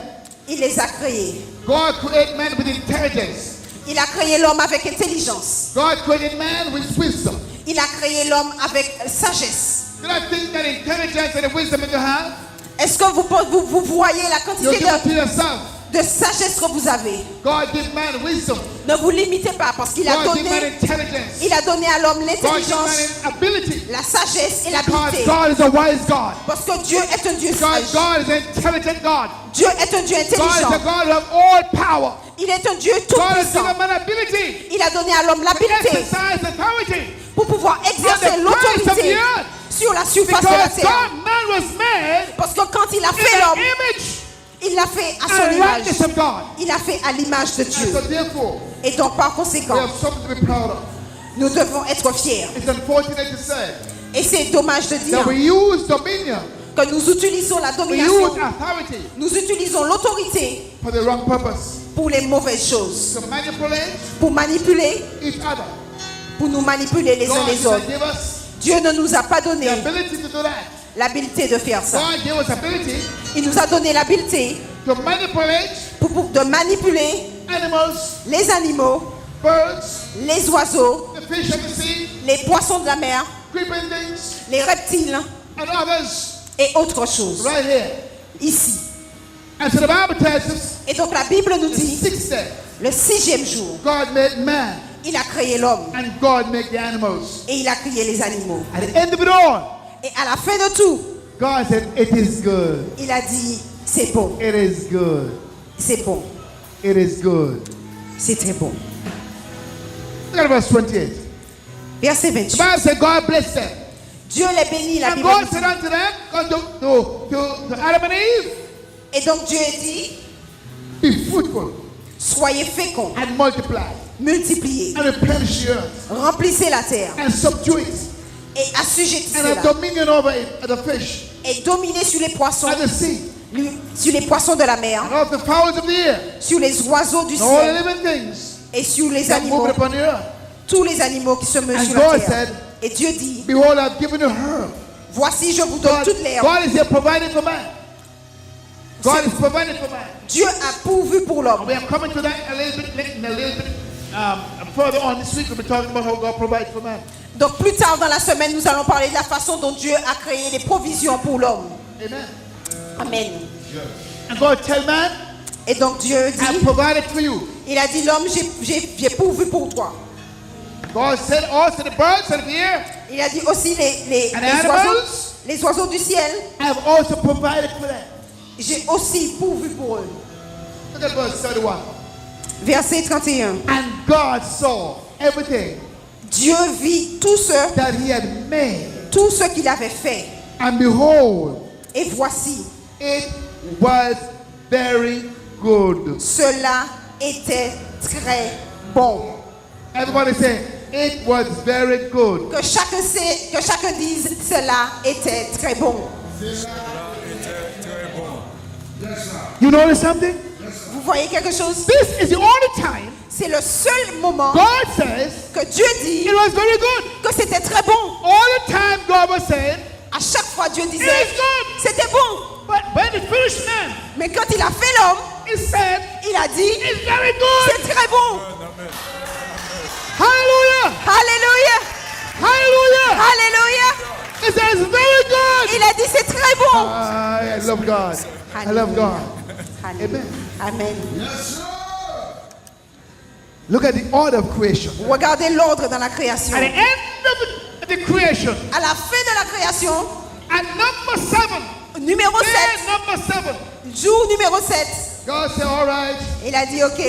il les a créés. God created man with intelligence. Il a créé l'homme avec intelligence. God created man with wisdom. Il a créé l'homme avec sagesse. Do not think that intelligence and the wisdom that you have, Est-ce que vous voyez la you quantité give it to yourself. de sagesse que vous avez? God gave man wisdom. Ne vous limitez pas parce qu'il a God gave man donné, intelligence. il a donné à l'homme God gave l'intelligence, man ability. la sagesse et Because l'habileté. God is a wise God. Parce que Dieu est un Dieu Because sage. God is an intelligent God. Dieu est un Dieu God is intelligent. a God who has all power. Il est un Dieu God has tout-puissant. given man ability Il a donné à l'homme to l'habileté exercise authority. pour pouvoir exercer On the face of the l'autorité earth. sur la surface de la Because terre. God, man was made Parce que quand il a in fait the l'homme, image il l'a fait à son and image. likeness of God. Il a fait à l'image de And Dieu. so therefore, Et donc par we conséquent, have something to be proud of. nous devons être fiers. It's unfortunate to say Et c'est dommage de dire that we use dominion, que nous utilisons la we domination, use authority nous utilisons l'autorité for the wrong purpose. pour les mauvaises choses, To manipulate pour manipuler, each other. pour nous manipuler les uns God les did autres. not give us Dieu ne nous a pas the donné ability to do that. l'habileté de faire ça. God gave us ability Il nous a donné l'habileté to manipulate de manipuler animals, les animaux, birds, les oiseaux, the fish of the sea, les poissons de la mer, creeping things, les reptiles and others et autres choses right here. ici. And so the Bible tells us Et donc la Bible nous the dit, sixth day, le 6e jour, God made man il a créé l'homme and God made the animals. et il a créé les animaux. At the end of it all, Et à la fin de tout, God said, it is good. il a dit, c'est bon, It is good. c'est bon, It is good. c'est très bon. Look at verse 28. Verset The 28. Bible said God blessed them. Dieu les bénit, la And Bible God nous said dit. unto them, to Adam and Eve, Et donc Dieu dit, be fruitful Soyez féconds, and multiply multipliez, and replenish the earth remplissez la terre and subdue it et and assujettissez-la. have dominion over it and the fish Et dominez sur les poissons, and the sea sur les poissons de la mer, and of the fowls of the air sur les oiseaux du and all the ciel living things et sur les that move animaux, upon the earth. tous les animaux qui se meuvent And sur la God terre. said, Et Dieu dit, Behold, I've given you her. voici, je vous donne God, toute l'herbe. God is here providing for man. God is providing for man. Dieu a pourvu pour l'homme. We are coming to that a little bit further on this week. We'll be talking about how God provides for man. Donc plus tard dans la semaine, nous allons parler de la façon dont Dieu a créé les provisions pour l'homme. Amen. Amen. And God tell man, Et donc Dieu I dit, provided for you. il a dit, l'homme, j'ai pourvu pour toi. God said also the birds of the air, Il a dit aussi And animals? les oiseaux du ciel, I have also provided for them. j'ai aussi pourvu pour eux. Look at verse 31. Verset 31. And God saw everything Dieu vit tout ce qu'il avait fait. and behold, Et voici, it was very good. cela était très bon. Everybody say, it was very good. Que chacun dise, cela était très bon. You notice something? Vous voyez quelque chose? This is the only time C'est le seul moment God says que Dieu dit it was very good. que c'était très bon. All the time God was saying, À chaque fois, Dieu disait, It is good. c'était bon. but when it finished man, Mais quand il a fait l'homme, he said, il a dit, it's very good. c'est très bon. Hallelujah. Alléluia. Hallelujah. Alléluia. It says very good. Il a dit, c'est très bon. I love God. I love God. Alléluia. Amen. Look at the order of creation. Regardez l'ordre dans la création. At the end of the creation, À la fin de la création, at number 7, numéro day 7, number 7, jour numéro 7, God said, all right, il a dit, ok,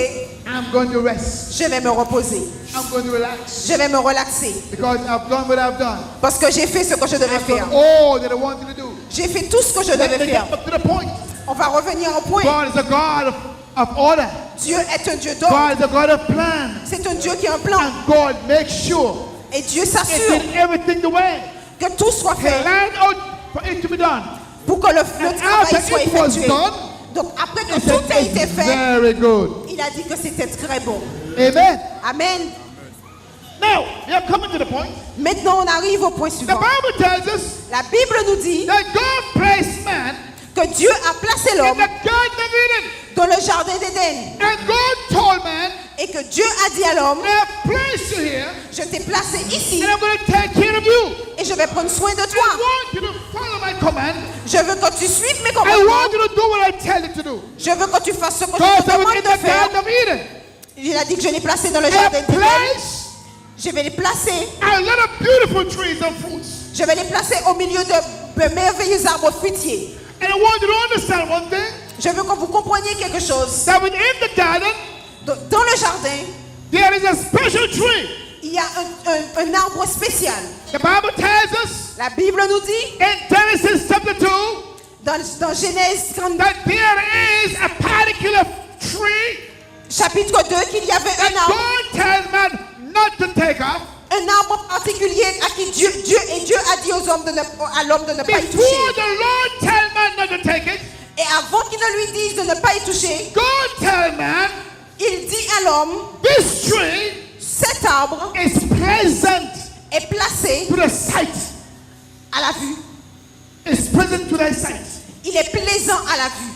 I'm going to rest. je vais me reposer. I'm going to relax. Je vais me relaxer. Because I've done what I've done. Parce que j'ai fait ce que je devais I've faire. done all that I wanted to do. J'ai fait tout ce que je Let's devais get faire. up to the point. On va revenir au point. God is a God of order. Dieu est un Dieu d'ordre. God is a God of plan. C'est un Dieu qui a un plan. And God makes sure Et Dieu it s'assure did everything the way que tout soit He fait lined out for it to be done. pour que le And travail after soit it was effectué. done, Donc après que He said, tout a été it's fait, very good. il a dit que c'était très bon. Amen. Amen. Now, we are coming to the point. Maintenant, on arrive au point The suivant. Bible tells us La Bible nous dit that God placed man que Dieu a placé in l'homme the Garden of Eden. dans le jardin d'Éden And God told man, et que Dieu a dit à l'homme, I have placed you here je t'ai placé ici and I'm going to take care of you. et je vais prendre soin de I toi. want you to follow my command. Je veux que tu suives mes I commandements. want you to do what I tell you to do. Je veux que tu fasses ce que je God te said in demande de the faire. Garden of Eden, Il a dit que je l'ai placé dans le I jardin have d'Éden. placed Je vais les placer. a lot of beautiful trees and fruits. Je vais les placer au milieu de merveilleux arbres fruitiers. And I want you to understand one thing, Je veux que vous compreniez quelque chose. that within the garden, Dans le jardin, there is a special tree. il y a un arbre spécial. The Bible tells us La Bible nous dit, in Genesis chapter 2, dans Genèse 32, that there is a particular tree chapitre 2, qu'il y avait that un arbre. God tells man not to take off Un arbre particulier à qui Dieu a dit aux hommes à l'homme de ne pas y before toucher. the Lord tells man not to take it. Et avant qu'il ne lui dise de ne pas y toucher, God tells man il dit à l'homme, this tree cet arbre is pleasant est placé to the sight. à la vue. It's pleasant to thy sight Il est plaisant à la vue.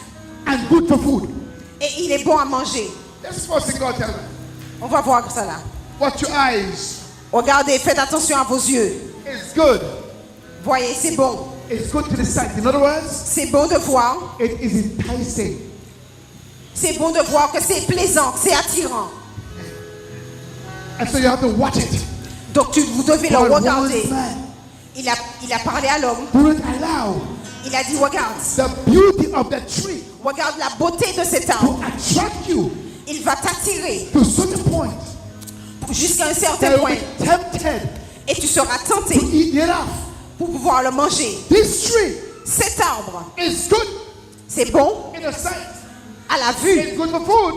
and good for food. Et il est bon à manger. That's the first thing God tells man. On va voir ça là. Watch your eyes. Regardez, faites attention à vos yeux. It's good. Voyez, c'est bon. It's good to the sight. In other words, C'est bon de voir. it is enticing. C'est bon de voir que c'est plaisant, que c'est attirant. And so you have to watch it. Donc vous devez le God regarder. wants man. Il a parlé à l'homme. Do not allow Il a dit, regarde. the beauty of that tree Regarde la beauté de cet to arbre. attract you Il va t'attirer to such a point jusqu'à un certain that you point. will be tempted Et tu seras tenté to eat it off. pour pouvoir le manger. This tree Cet arbre, is good c'est bon in the sight. à la vue. It's good for food.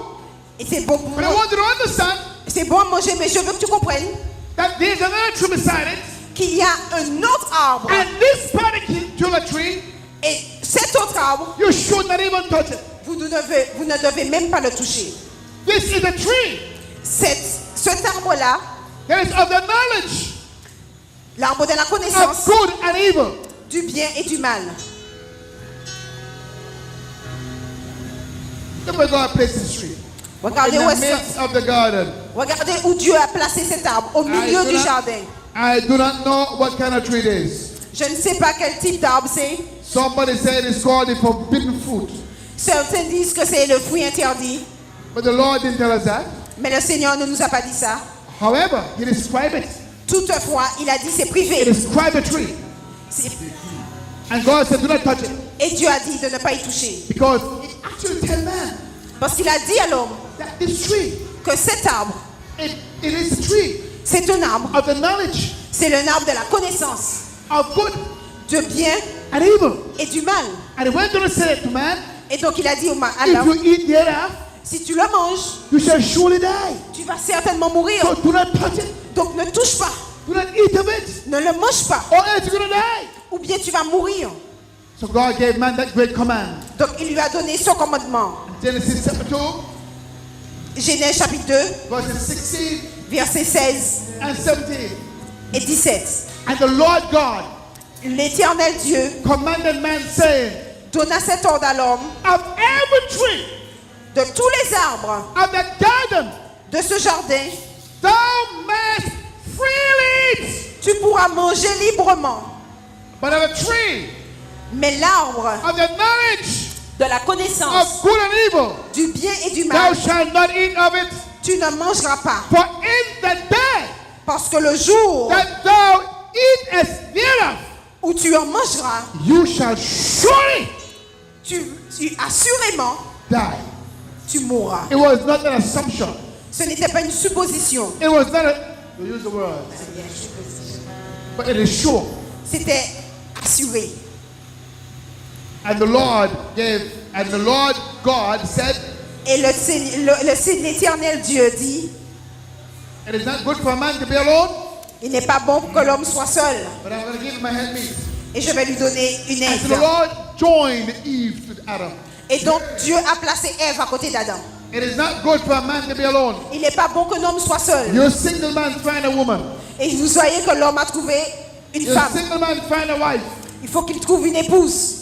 Et c'est bon, But I want you to understand c'est bon à manger, mais je veux que tu comprennes that there's another tree beside it. qu'il y a un autre arbre. And this particular tree, Et cet autre arbre, you should not even touch it. vous ne devez même pas le toucher. This is a tree Cet arbre-là, that is of the knowledge l'arbre de la of connaissance good and evil. du bien et du mal. Look where God placed this tree. Regardez In où, the midst of the garden. regardez où Dieu a placé cet arbre, au milieu du jardin. I do not know what kind of tree it is. Je ne sais pas quel type d'arbre c'est. Somebody said it's called the forbidden fruit. Certains disent que c'est le fruit interdit, But the Lord didn't tell us that. mais le Seigneur ne nous a pas dit ça. However, He described it. Toutefois, il a dit c'est He privé. described the tree. C'est- And God said, do not touch it. Et Dieu a dit de ne pas y toucher. Because it actually tells man Parce qu'il a dit à l'homme that this tree, que cet arbre, it is a tree c'est un arbre. of the knowledge C'est le arbre de la connaissance, of good de bien and evil. et du mal. And He went on to say to man, Et donc il a dit à if l'homme, you eat thereof, si tu le manges, you shall surely die. tu vas certainement mourir. So do not touch it. Donc ne touche pas, Do not eat of it. ne le mange pas, Or else you're going to die. ou bien tu vas mourir. So God gave man that great command. Donc il lui a donné son commandement. Genesis chapter 2, Genèse chapitre 2, verses 16 versets 16 and 17. et 17. And the Lord God L'Éternel Dieu commanded man, saying, donna cet ordre à l'homme: of every tree de tous les arbres of the garden de ce jardin, thou mayest freely eat, tu pourras manger librement. but of a tree Mais l'arbre of the knowledge de la connaissance of good and evil, du bien et du thou mal, shalt not eat of it. tu ne mangeras pas. For in the day Parce que le jour that thou eatest thereof, où tu en mangeras, you shall surely tu assurément, die. tu mourras. It was not an assumption. Ce n'était pas une supposition. It was not a, to use the word, but it is sure. C'était assuré. And the Lord God said, Et l'Éternel Dieu dit, it is not good for a man to be alone, il n'est pas bon que l'homme soit seul. but I'm going to give him a helpmeet. Et je vais lui donner une And so the aide. Lord joined Eve to Adam. Et donc Dieu a placé Ève à côté d'Adam. It is not good for a man to be alone. Il n'est pas bon que l'homme soit seul. You're a single man, find a woman. Et vous voyez que l'homme a trouvé une You're a femme. single man, find a wife. Il faut qu'il trouve une épouse.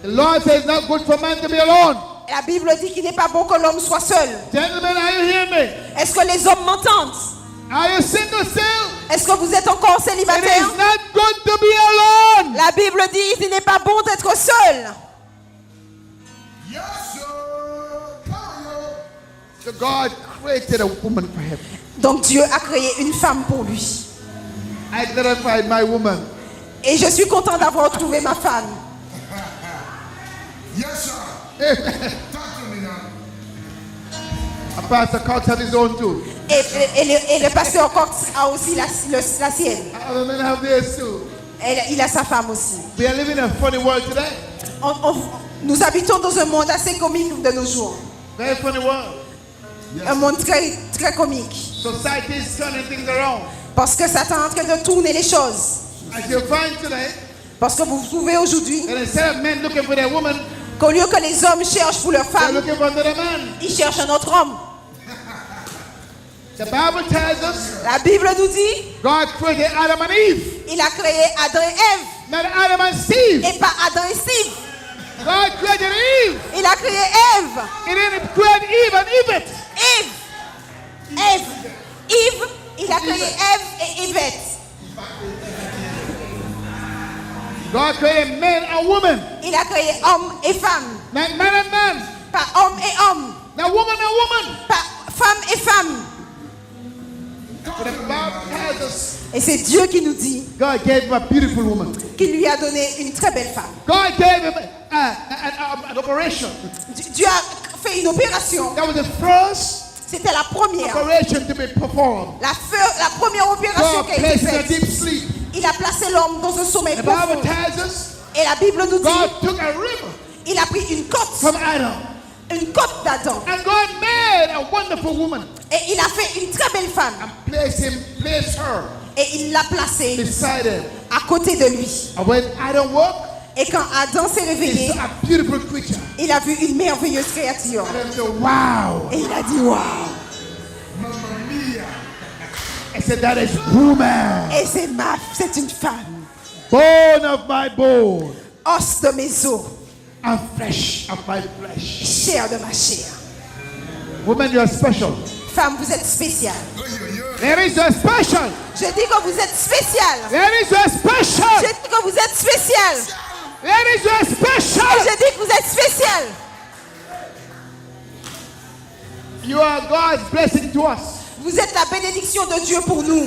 The Lord says it's not good for a man to be alone. Et la Bible dit qu'il n'est pas bon que l'homme soit seul. Gentlemen, are you hearing me? Est-ce que les hommes m'entendent? Are you single still? Est-ce que vous êtes encore It célibataire? is not good to be alone. La Bible dit qu'il n'est pas bon d'être seul. Yes, sir. Come on. So God created a woman for him. Donc Dieu a créé une femme pour lui. I identified my woman. Et je suis content d'avoir trouvé ma femme. Yes, sir. Talk to me now. A pastor Cox had his own too. Et le pasteur Cox a aussi la sienne. Other men have theirs too. Il a sa femme aussi. We are living in a funny world today. Nous habitons dans un monde assez comique de nos jours. Very funny world. Un monde très, très comique. Society is turning things around. Parce que Satan est en train de tourner les choses. As you find today, Parce que vous trouvez aujourd'hui that instead of men looking for their woman, qu'au lieu que les hommes cherchent pour leur they're femme, looking for another man. ils cherchent un autre homme. The Bible tells us La Bible nous dit, God created Adam and Eve, il a créé Adam et Ève, not Adam and Steve. et pas Adam et Steve. God created Eve. Il a créé Ève. He didn't create Eve and Yvette. Yves, il a créé Ève et Yvette. God created man and woman, Il a créé homme et femme. not man and man, Pas homme et homme. not woman and woman. Pas femme et femme. But the Bible tells us Et c'est Dieu qui nous dit God gave him a beautiful woman. qu'il lui a donné une très belle femme. God gave him an operation. Dieu a fait une opération. That was the first C'était la première. operation to be performed. La première opération God qui a été placed him in a faite. deep sleep. Il a placé l'homme dans un sommeil The Bible profond. tells us Et la Bible nous dit God took a river il a pris une côte, from Adam une côte d'Adam. And God made a wonderful woman Et il a fait une très belle femme. and placed her Et il l'a placée beside him. à côté de lui. And when Adam woke, Et quand Adam s'est he réveillé, saw a beautiful creature. il a vu une merveilleuse créature. And he said, wow. Et il a dit waouh. Mamma mia. I said, that is woman. Et c'est une femme. Bone of my bone Os de mes os, and flesh of my flesh. chair de ma chair. Woman, you are special. Femme, vous êtes spéciale. Ladies, you are special. Je dis que vous êtes spéciale. Ladies, you are Je special. dis que vous êtes spéciale. Ladies, you are Et special. je dis que vous êtes spéciale. You are God's blessing to us. Vous êtes la bénédiction de Dieu pour nous.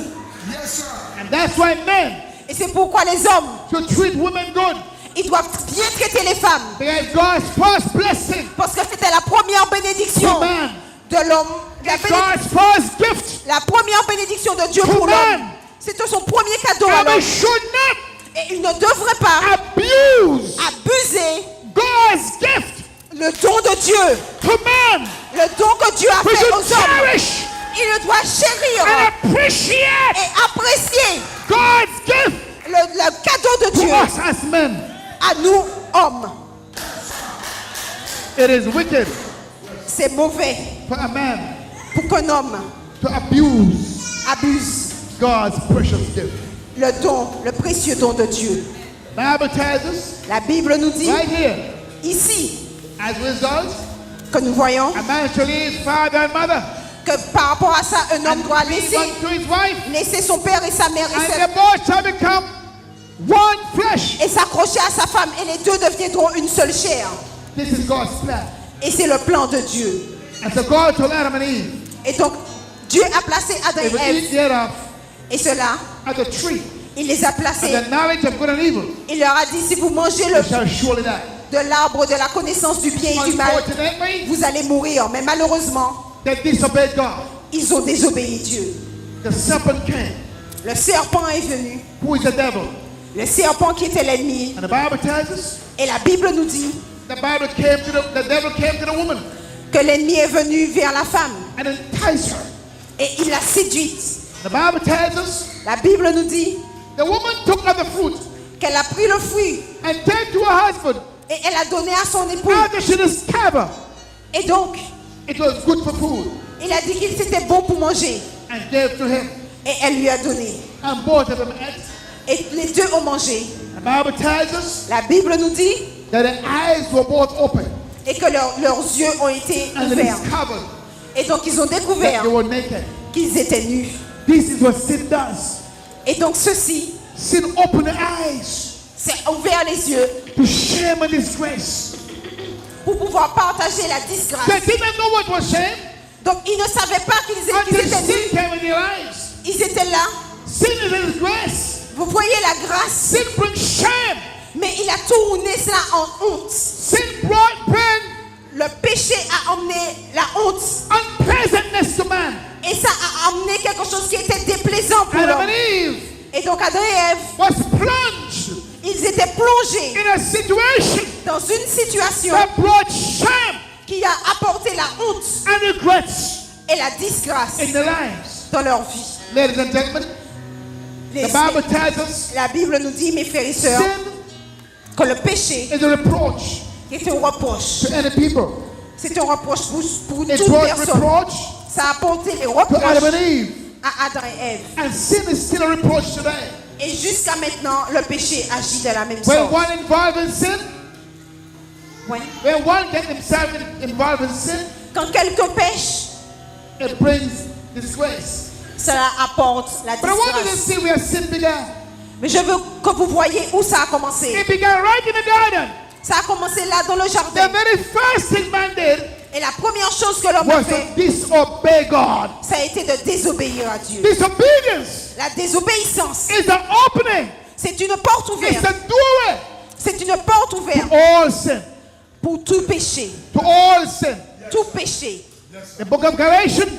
And that's why men Et c'est pourquoi les hommes, should treat women good. ils doivent bien traiter les femmes. Because God's first blessing Parce que c'était la première bénédiction to man. de l'homme. La, God's first gift. la première bénédiction de Dieu To pour man. l'homme. C'était son premier cadeau à And we l'homme. should not Et il ne devrait pas abuse abuser God's gift le don de Dieu. to man. Le don que Dieu a We fait should aux hommes. cherish Il le doit chérir and appreciate et apprécier God's gift le cadeau de to Dieu us as men. à nous, hommes. It is wicked C'est mauvais for a man pour qu'un homme to abuse abuse God's precious gift. le don, le précieux don de Dieu. Bible tells us La Bible nous dit right here, ici as a result, que nous voyons a man shall leave father and mother que par rapport à ça, un homme doit cleave laisser, unto his wife, laisser son père et sa mère and the both shall become one flesh. et s'accrocher à sa femme et les deux deviendront une seule chair. This is God's plan. Et c'est le plan de Dieu. And so God told Adam and Eve, Et donc, Dieu a placé Adam if you et eat Ève. thereof Et cela, of the tree il les a of placés. the knowledge of good and evil, Il leur a dit, si vous mangez you shall surely die. de l'arbre de la connaissance du bien et du mal, Unfortunately, vous allez mourir. Mais malheureusement, they disobeyed God. ils ont désobéi Dieu. The serpent came, Le serpent est venu. who is the devil. Le serpent qui était l'ennemi. And the Bible tells us, Et la Bible nous dit the devil came to the woman que l'ennemi est venu vers la femme. and enticed her. Et il l'a séduite. The Bible tells us, La Bible nous dit the woman took of the fruit qu'elle a pris le fruit and gave to her husband et elle a donné à son époux. after she discovered Et donc, it was good for food il a dit qu'il c'était bon pour manger. and gave to him. Et elle lui a donné. And both of them ate. Et les deux ont mangé. The Bible tells us La Bible nous dit that their eyes were both open et que leurs yeux ont été and they ouverts. discovered Et donc ils ont that découvert they were naked. qu'ils étaient nus. This is what sin does. Et donc ceci, Sin opened the eyes c'est ouvert les yeux to shame and disgrace. pour pouvoir partager la They disgrâce. didn't know what was shame Donc ils ne savaient pas qu'ils until étaient sin nus. came in their lives. Ils étaient là. Sin is a disgrace. Vous voyez la grâce. Sin brings shame. Mais il a tourné cela en honte. Sin bring Le péché a emmené la honte. unpleasantness to man. Et ça a amené quelque chose qui était déplaisant pour Adam l'homme. and Eve Et donc Adam et Ève, was plunged ils étaient plongés in a situation dans une situation that brought shame qui a apporté la honte and regrets et la disgrâce in their lives. dans leur vie. Ladies and gentlemen, Les- the Bible tells us La Bible nous dit, mes frères et sœurs, sin que le péché is a reproach est un reproche. to any people. C'est un reproche pour It toute brought personne. reproach Ça a apporté les to Adam and reproches Eve. à Adam et Ève. And sin is still a reproach today. Et jusqu'à maintenant, le péché agit de la même When sorte. one involved in sin, Oui. when one gets himself involved in sin, Quand quelqu'un pêche, it brings disgrace. cela apporte la But I want you to disgrâce. see where sin began. Mais je veux que vous voyez où ça a commencé. It began right in the garden. Ça a commencé là dans le The jardin. very first thing man did Et la première chose que l'homme a was fait, to disobey God. ça a été de désobéir à Dieu. Disobedience La désobéissance, is an opening. c'est une porte It's ouverte. a doorway C'est une porte to ouverte all sin. pour tout péché. To all sin. Tout péché. The book of Galatians,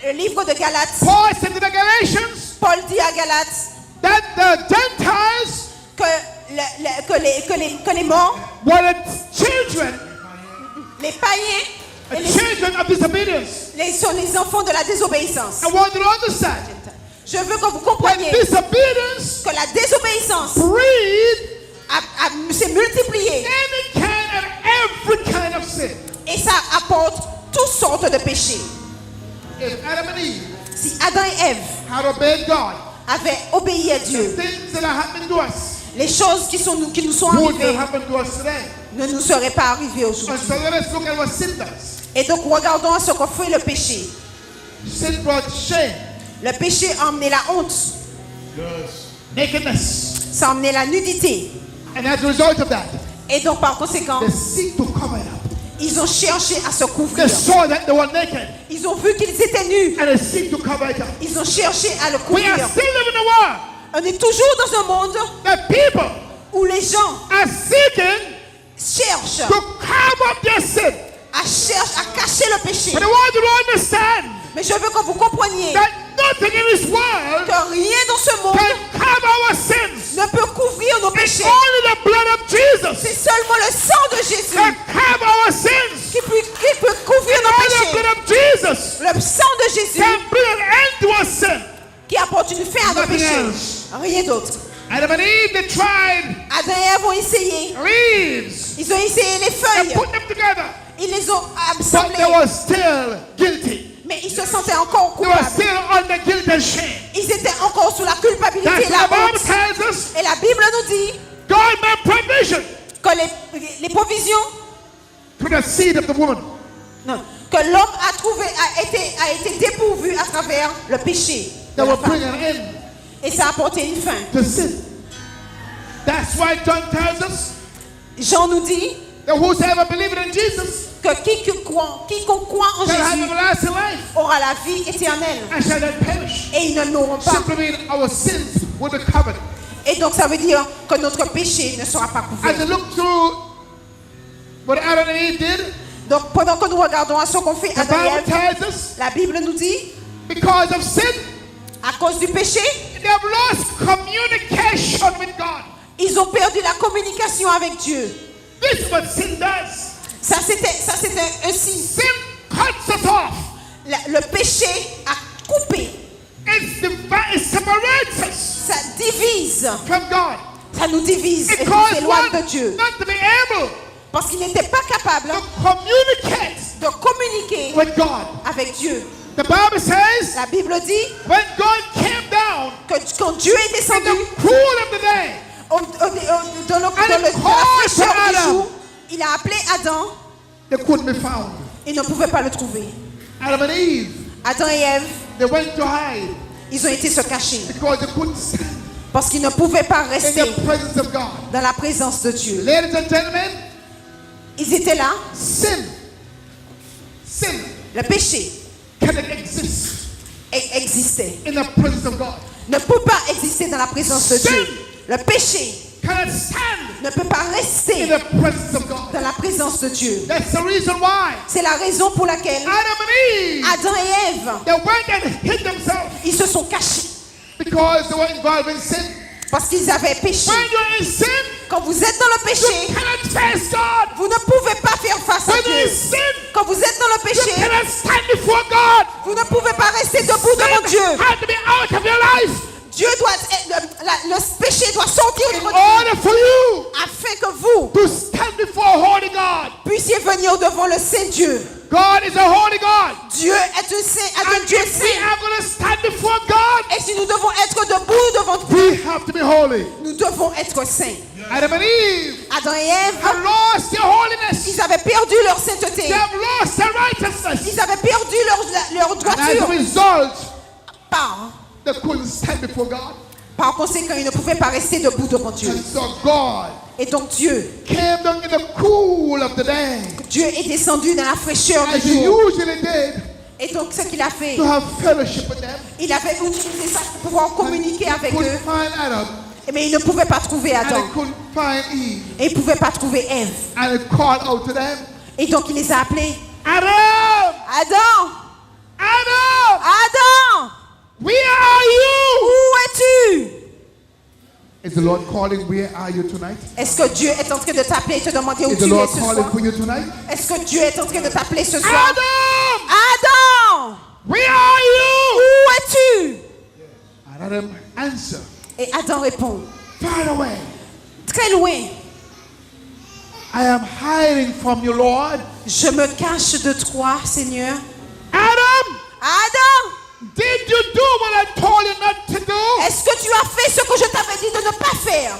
Le livre de Galates, Paul said to the Galatians Paul dit à Galates that the Gentiles que les morts, were the children les païens, Et children of disobedience. sont les enfants de la désobéissance. I want you to understand Je veux que vous that compreniez disobedience que la désobéissance breeds s'est multipliée any kind and every kind of sin. et ça apporte toutes sortes de péchés. If Adam and Eve Si Adam et Ève had obeyed God, avaient obéi à the Dieu, things that are happening to us les choses qui nous sont would not arrivées happen to us today. ne nous seraient pas arrivées And aujourd'hui. so let us look at what sin does. Et donc regardons à ce que fait le péché. Sin brought shame, Le péché a emmené la honte, nakedness. ça a emmené la nudité. And as a result of that, Et donc par conséquent, they seek to cover it up. ils ont cherché à se They couvrir. saw that they were naked Ils ont vu qu'ils étaient nus. and they seek to cover it up. Ils ont cherché à le We are couvrir. still living in a world On est toujours dans un monde that people où les gens are seeking cherchent to cover up their sin. à cacher le péché. But I want you to understand Mais je veux que vous compreniez that nothing in this world que rien dans ce monde can cover our sins. ne peut couvrir nos It's péchés. only the blood of Jesus C'est seulement le sang de Jésus can cover our sins. qui peut couvrir nos Only the péchés. blood of Jesus Le sang de Jésus can bring an end to our sin. qui apporte une fin à nos Nothing péchés. else. Rien d'autre. Adam and Eve, they tried Adam et Ève ont essayé. leaves Ils ont essayé les and feuilles. put them together, Ils les ont but assemblées. they were still guilty. Mais ils se sentaient encore They were coupables. still under guilt and shame. Ils étaient encore sous la culpabilité That's et la what the Bible honte. tells us. Et la Bible nous dit God made provision que les provisions, to the seed of the woman. non, que l'homme a été dépourvu à travers le péché. de That la will bring femme. an end Et ça a apporté une fin. to sin. That's why John tells us Jean nous dit that whosoever believes in Jesus que quiconque croit en shall have Jésus everlasting life aura la vie éternelle. and shall not perish. Et ils ne l'auront pas. Simply mean our sins will be covered. Et donc ça veut dire que notre péché ne sera pas As couvert. you look through what Adam and Eve did, Donc pendant que nous regardons à ce qu'on fait the Adam et Bible Ève, tells us la Bible nous dit, because of sin, à cause du péché, they have lost communication with God. ils ont perdu la communication avec Dieu. This is what sin does. Ça c'était un signe. Sin cuts us off. Le péché a coupé, It separates us ça divise, from God. ça nous divise et It nous causes éloigne de one Dieu. not to be able Parce qu'ils n'étaient pas capables to communicate de communiquer with God. avec Dieu. The Bible says La Bible dit when God came down que quand Dieu est in descendu the cool of the day, dans la fraîcheur du jour, il a appelé Adam, they couldn't be found. il ne pouvait pas le trouver. Adam and Eve, Adam et Ève, they went to hide ils ont été se cacher because they couldn't stand parce qu'ils ne pouvaient pas in rester the presence of God. dans la présence de Dieu. Ladies and gentlemen, Ils étaient là, sin le péché cannot exist existait. in the presence of God. Ne peut pas exister dans la présence de Dieu. Le péché Cannot stand ne peut pas in rester the presence of God. dans la présence de Dieu. That's the reason why C'est la raison pour laquelle Adam and Eve, Adam et Ève, they went and hid themselves ils se sont cachés because they were involved in sin. parce qu'ils avaient péché. When you're in sin, Quand vous êtes dans le you péché, cannot face God. vous ne pouvez pas faire face à When you're in Dieu. sin, Quand vous êtes dans le you péché, cannot stand before God. vous ne pouvez pas rester debout devant Sin Dieu. had to be out of your life Dieu doit, le péché doit sortir de in votre vie order for you afin que vous to stand before a holy God. puissiez venir devant le Saint Dieu. God is a holy God. Dieu est un saint, un And Dieu if we saint. are going to stand before God, Et si nous devons être debout devant Dieu, we have to be holy. nous devons être saints. Adam and Eve Adam et Ève, have lost their holiness. ils avaient perdu leur sainteté. They have lost their righteousness. Ils avaient perdu leur And as a droiture. result, Par they couldn't stand before God. conséquent, ils ne pouvaient pas rester debout devant Dieu. And so God Et donc Dieu came down in the cool of the day, Dieu est descendu dans la fraîcheur as du he jour. usually did, Et donc ce qu'il a fait, to have fellowship with them. il avait utilisé ça pour pouvoir communiquer avec Couldn't eux. find Adam, Mais il ne pouvait pas trouver and Adam. he couldn't find Eve. Et il ne pouvait pas trouver Ève. And he called out to them, Et donc il les a appelés. Adam! Adam! Adam! Adam! Where are you? Où es-tu? Is the Lord calling, where are you tonight? Est-ce que Dieu est en train de t'appeler et te demander où Is tu the es Lord ce calling soir? for you tonight? Est-ce que Dieu est en train de t'appeler ce soir? Adam, Adam, where are you? où es-tu? And Adam answered, Et Adam répond, far away. très loin. I am hiding from you, Lord. Je me cache de toi, Seigneur. Adam, Adam, did you do what I told you not to do? est-ce que tu as fait ce que je t'avais dit de ne pas faire?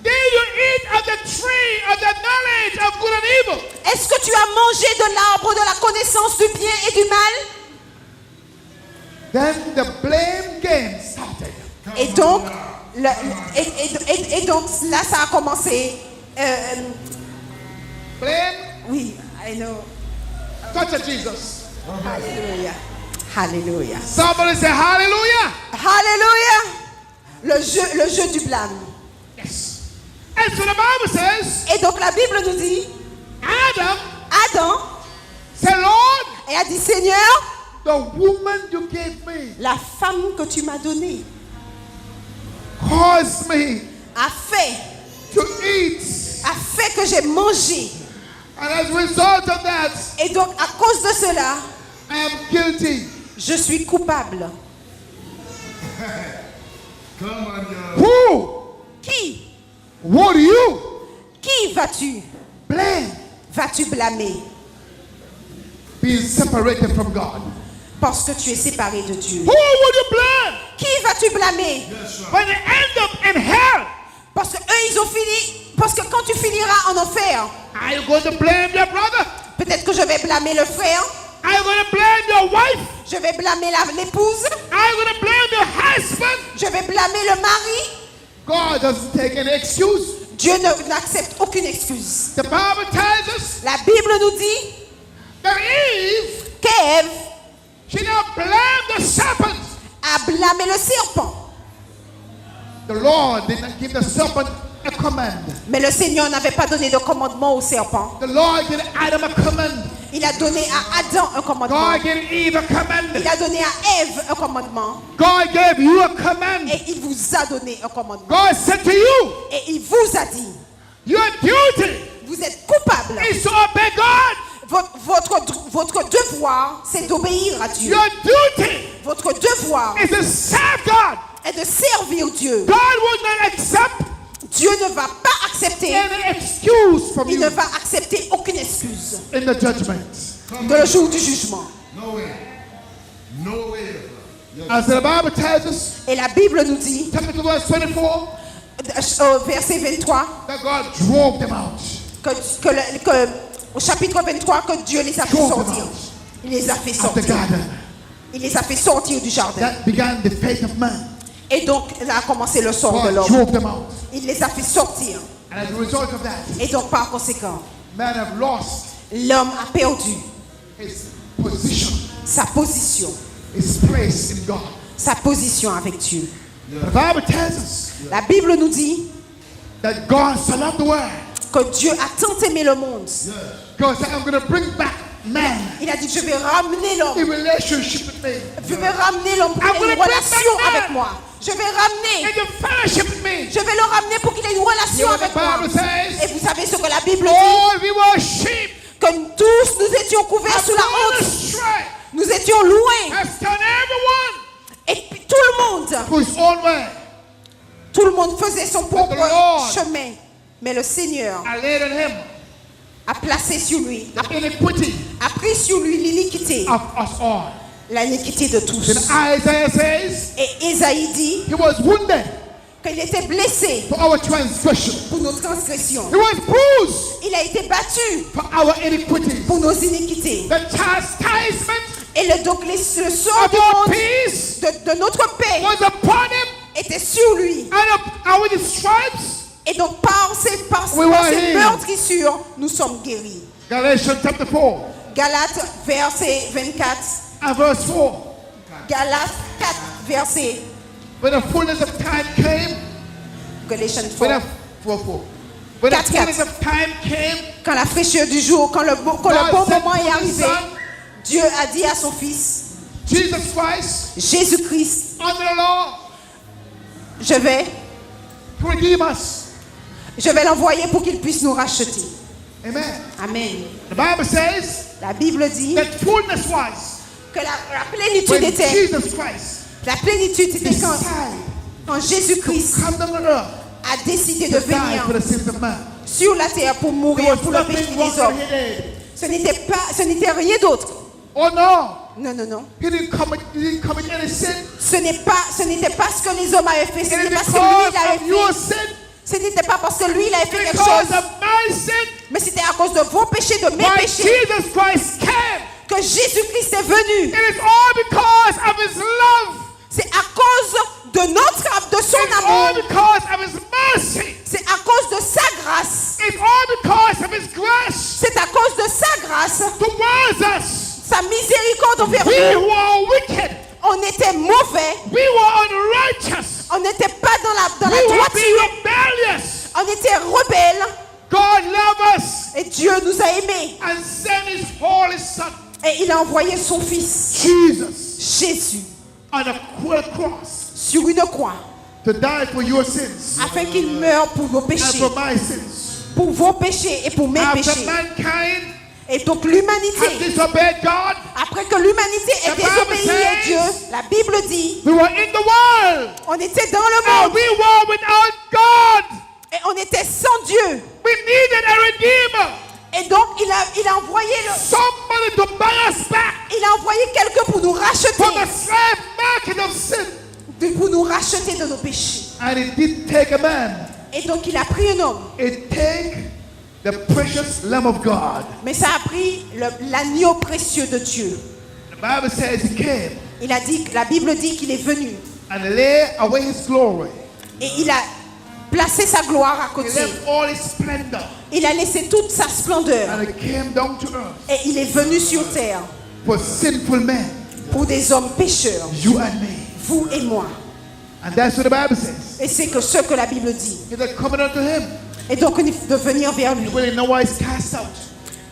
Did you eat of the tree of the knowledge of good and evil? Est-ce que tu as mangé de l'arbre de la connaissance du bien et du mal? Then the blame game started. Et donc, et donc là, ça a commencé. Blame, Oui, I know. touch of Jesus. Alléluia. Alléluia. Somebody say hallelujah. Alléluia. Le jeu du blâme. Yes. And so the Bible says, Et donc la Bible nous dit, Adam Adam, said, Lord, et a dit, Seigneur, the woman you gave me la femme que tu m'as donnée caused me a fait que j'ai mangé. And as a result of that, Et donc à cause de cela, I am guilty. je suis coupable. Come on, y'all. Who? Qui? What do you Qui vas-tu? blame? Vas-tu blâmer? Being separated from God. Parce que tu es séparé de Dieu. Who would you blame Qui vas-tu blâmer? when they end up in hell? Parce que eux, ils ont fini. Parce que quand tu finiras en enfer, Are you going to blame your brother? peut-être que je vais blâmer le frère, Are you going to blame your wife? je vais blâmer l'épouse, Are you going to blame your husband? je vais blâmer le mari. God doesn't take any excuse. Dieu n'accepte aucune excuse. The Bible tells us La Bible nous dit that Eve, qu'Ève she now blamed the serpent. a blâmé le serpent. The Lord did not give the serpent a command. Mais le Seigneur n'avait pas donné de commandement au serpent. The Lord gave Adam a command. Il a donné à Adam un commandement. God gave Eve a command. Il a donné à Ève un commandement. God gave you a command. Et il vous a donné un commandement. God said to you, Et il vous a dit, your duty vous êtes coupable. is to obey God. Votre devoir, c'est d'obéir à Dieu. Your duty Votre devoir is to serve God. est de servir Dieu. God will not accept Dieu ne va pas accepter, any excuse from il you ne va accepter aucune excuse in the judgment. de le jour du jugement. No way. No way. Yes. As the Bible tells us, Et la Bible nous dit, chapter 2, verse 24, au verset 23, that God drove them out. au chapitre 23, que Dieu les a fait sortir. Il les a fait Of the sortir. garden. Il les a fait sortir du jardin. That began the fate of man. Et donc, là a commencé le sort de God l'homme. drove them out. Il les a fait sortir. And as a result of that, Et donc, par conséquent, man have lost l'homme a perdu his position, sa position place in God. sa position avec Dieu. The Bible tells us La Bible nous dit that God so loved the world. que Dieu a tant aimé le monde. God said, I'm going to bring back man Il a dit, je vais ramener in l'homme. relationship with me, Je vais ramener l'homme pour I'm qu'il ait une gonna bring relation back avec moi. Je vais ramener. into fellowship with me. Je vais le ramener pour qu'il ait une You relation know what the avec moi. Bible says? Et vous savez ce que la Bible dit? All we were sheep, Que tous nous étions couverts have sous la gone honte. astray, Nous étions loin. has turned everyone Et puis tout le monde, to his own way. tout le monde faisait son propre Lord chemin. Mais le Seigneur I laid on him a placé sur lui, the iniquity a pris sur lui l'iniquité, of us all. l'iniquité de Then tous. Isaiah says, Et Ésaïe dit he was wounded qu'il était blessé for our transgression. pour nos transgressions. He was bruised Il a été battu for our iniquities. pour nos iniquités. The chastisement Et donc le sort of du our monde peace de notre paix was upon him, était sur lui. and with his stripes, Et donc par ces We were ces healed. meurtrissures, nous sommes guéris. Galatians chapter 4 Galates verset 24. and verse 4. Galates 4 verset When the fullness of time came, Galatians when 4. the 4. fullness of time came, Quand la fraîcheur du jour, quand le bon said moment est to his arrivé, son, Dieu a dit à son fils, Jesus Christ, Jésus-Christ, under the law, je vais to redeem us. l'envoyer pour qu'il puisse nous racheter. Amen. Amen. The Bible says La Bible dit that fullness was que la plénitude when était, Jesus Christ la plénitude c'était decided quand Jésus-Christ to come down on earth a décidé de to die venir for the sins of man. sur la terre pour There mourir was pour le péché nothing wrong des that hommes. he did. Ce n'était rien d'autre. Oh no, Non, non, non. he didn't commit any sin. Ce n'était pas ce que les hommes avaient fait. Ce It n'était is pas ce que lui il avait because of your fait. sin, Ce n'était pas parce que lui il avait fait quelque because chose. of my sin, Mais c'était à cause de vos péchés, de mes why péchés, Jesus Christ came. que Jésus-Christ est venu. It is all because of his love. C'est à cause de de son It's all amour. because of his mercy. C'est à cause de sa grâce. It's all because of his grace C'est à cause de sa grâce, towards us. sa miséricorde envers We nous. who are wicked, On était mauvais. we were unrighteous, On n'était pas dans la we were being droiture. rebellious. On était rebelles. God loved us Et Dieu nous a aimés. and sent his holy son, Et il a envoyé son fils, Jesus, Jésus, on a cruel cross sur une croix, to die for your sins afin qu'il meure pour vos and péchés. for my sins. Pour vos péchés et pour mes After péchés. mankind Et donc had l'humanité, disobeyed God, après que l'humanité ait The Bible désobéi à says- Dieu, la Bible dit, we were in the world on était dans le and monde we were without God. et on était sans Dieu. We needed a redeemer, Et donc il a envoyé somebody to buy us back il a envoyé quelqu'un pour nous racheter, from the slave market of sin. pour nous racheter de nos péchés. And it did take a man. Et donc il a pris un homme, It take the precious Lamb of God. mais ça a pris l'agneau précieux de Dieu. The Bible says he came Il a dit, la Bible dit qu'il est venu and lay away his glory. et il a placé sa gloire à He côté. left all his splendor Il a laissé toute sa splendeur and he came down to earth et il est venu sur terre for sinful men, pour des hommes pécheurs, you and me. vous et moi. And that's what the Bible says. Et c'est que ce que la Bible dit. He that coming unto him, Et donc de venir vers lui. he will in no wise cast out.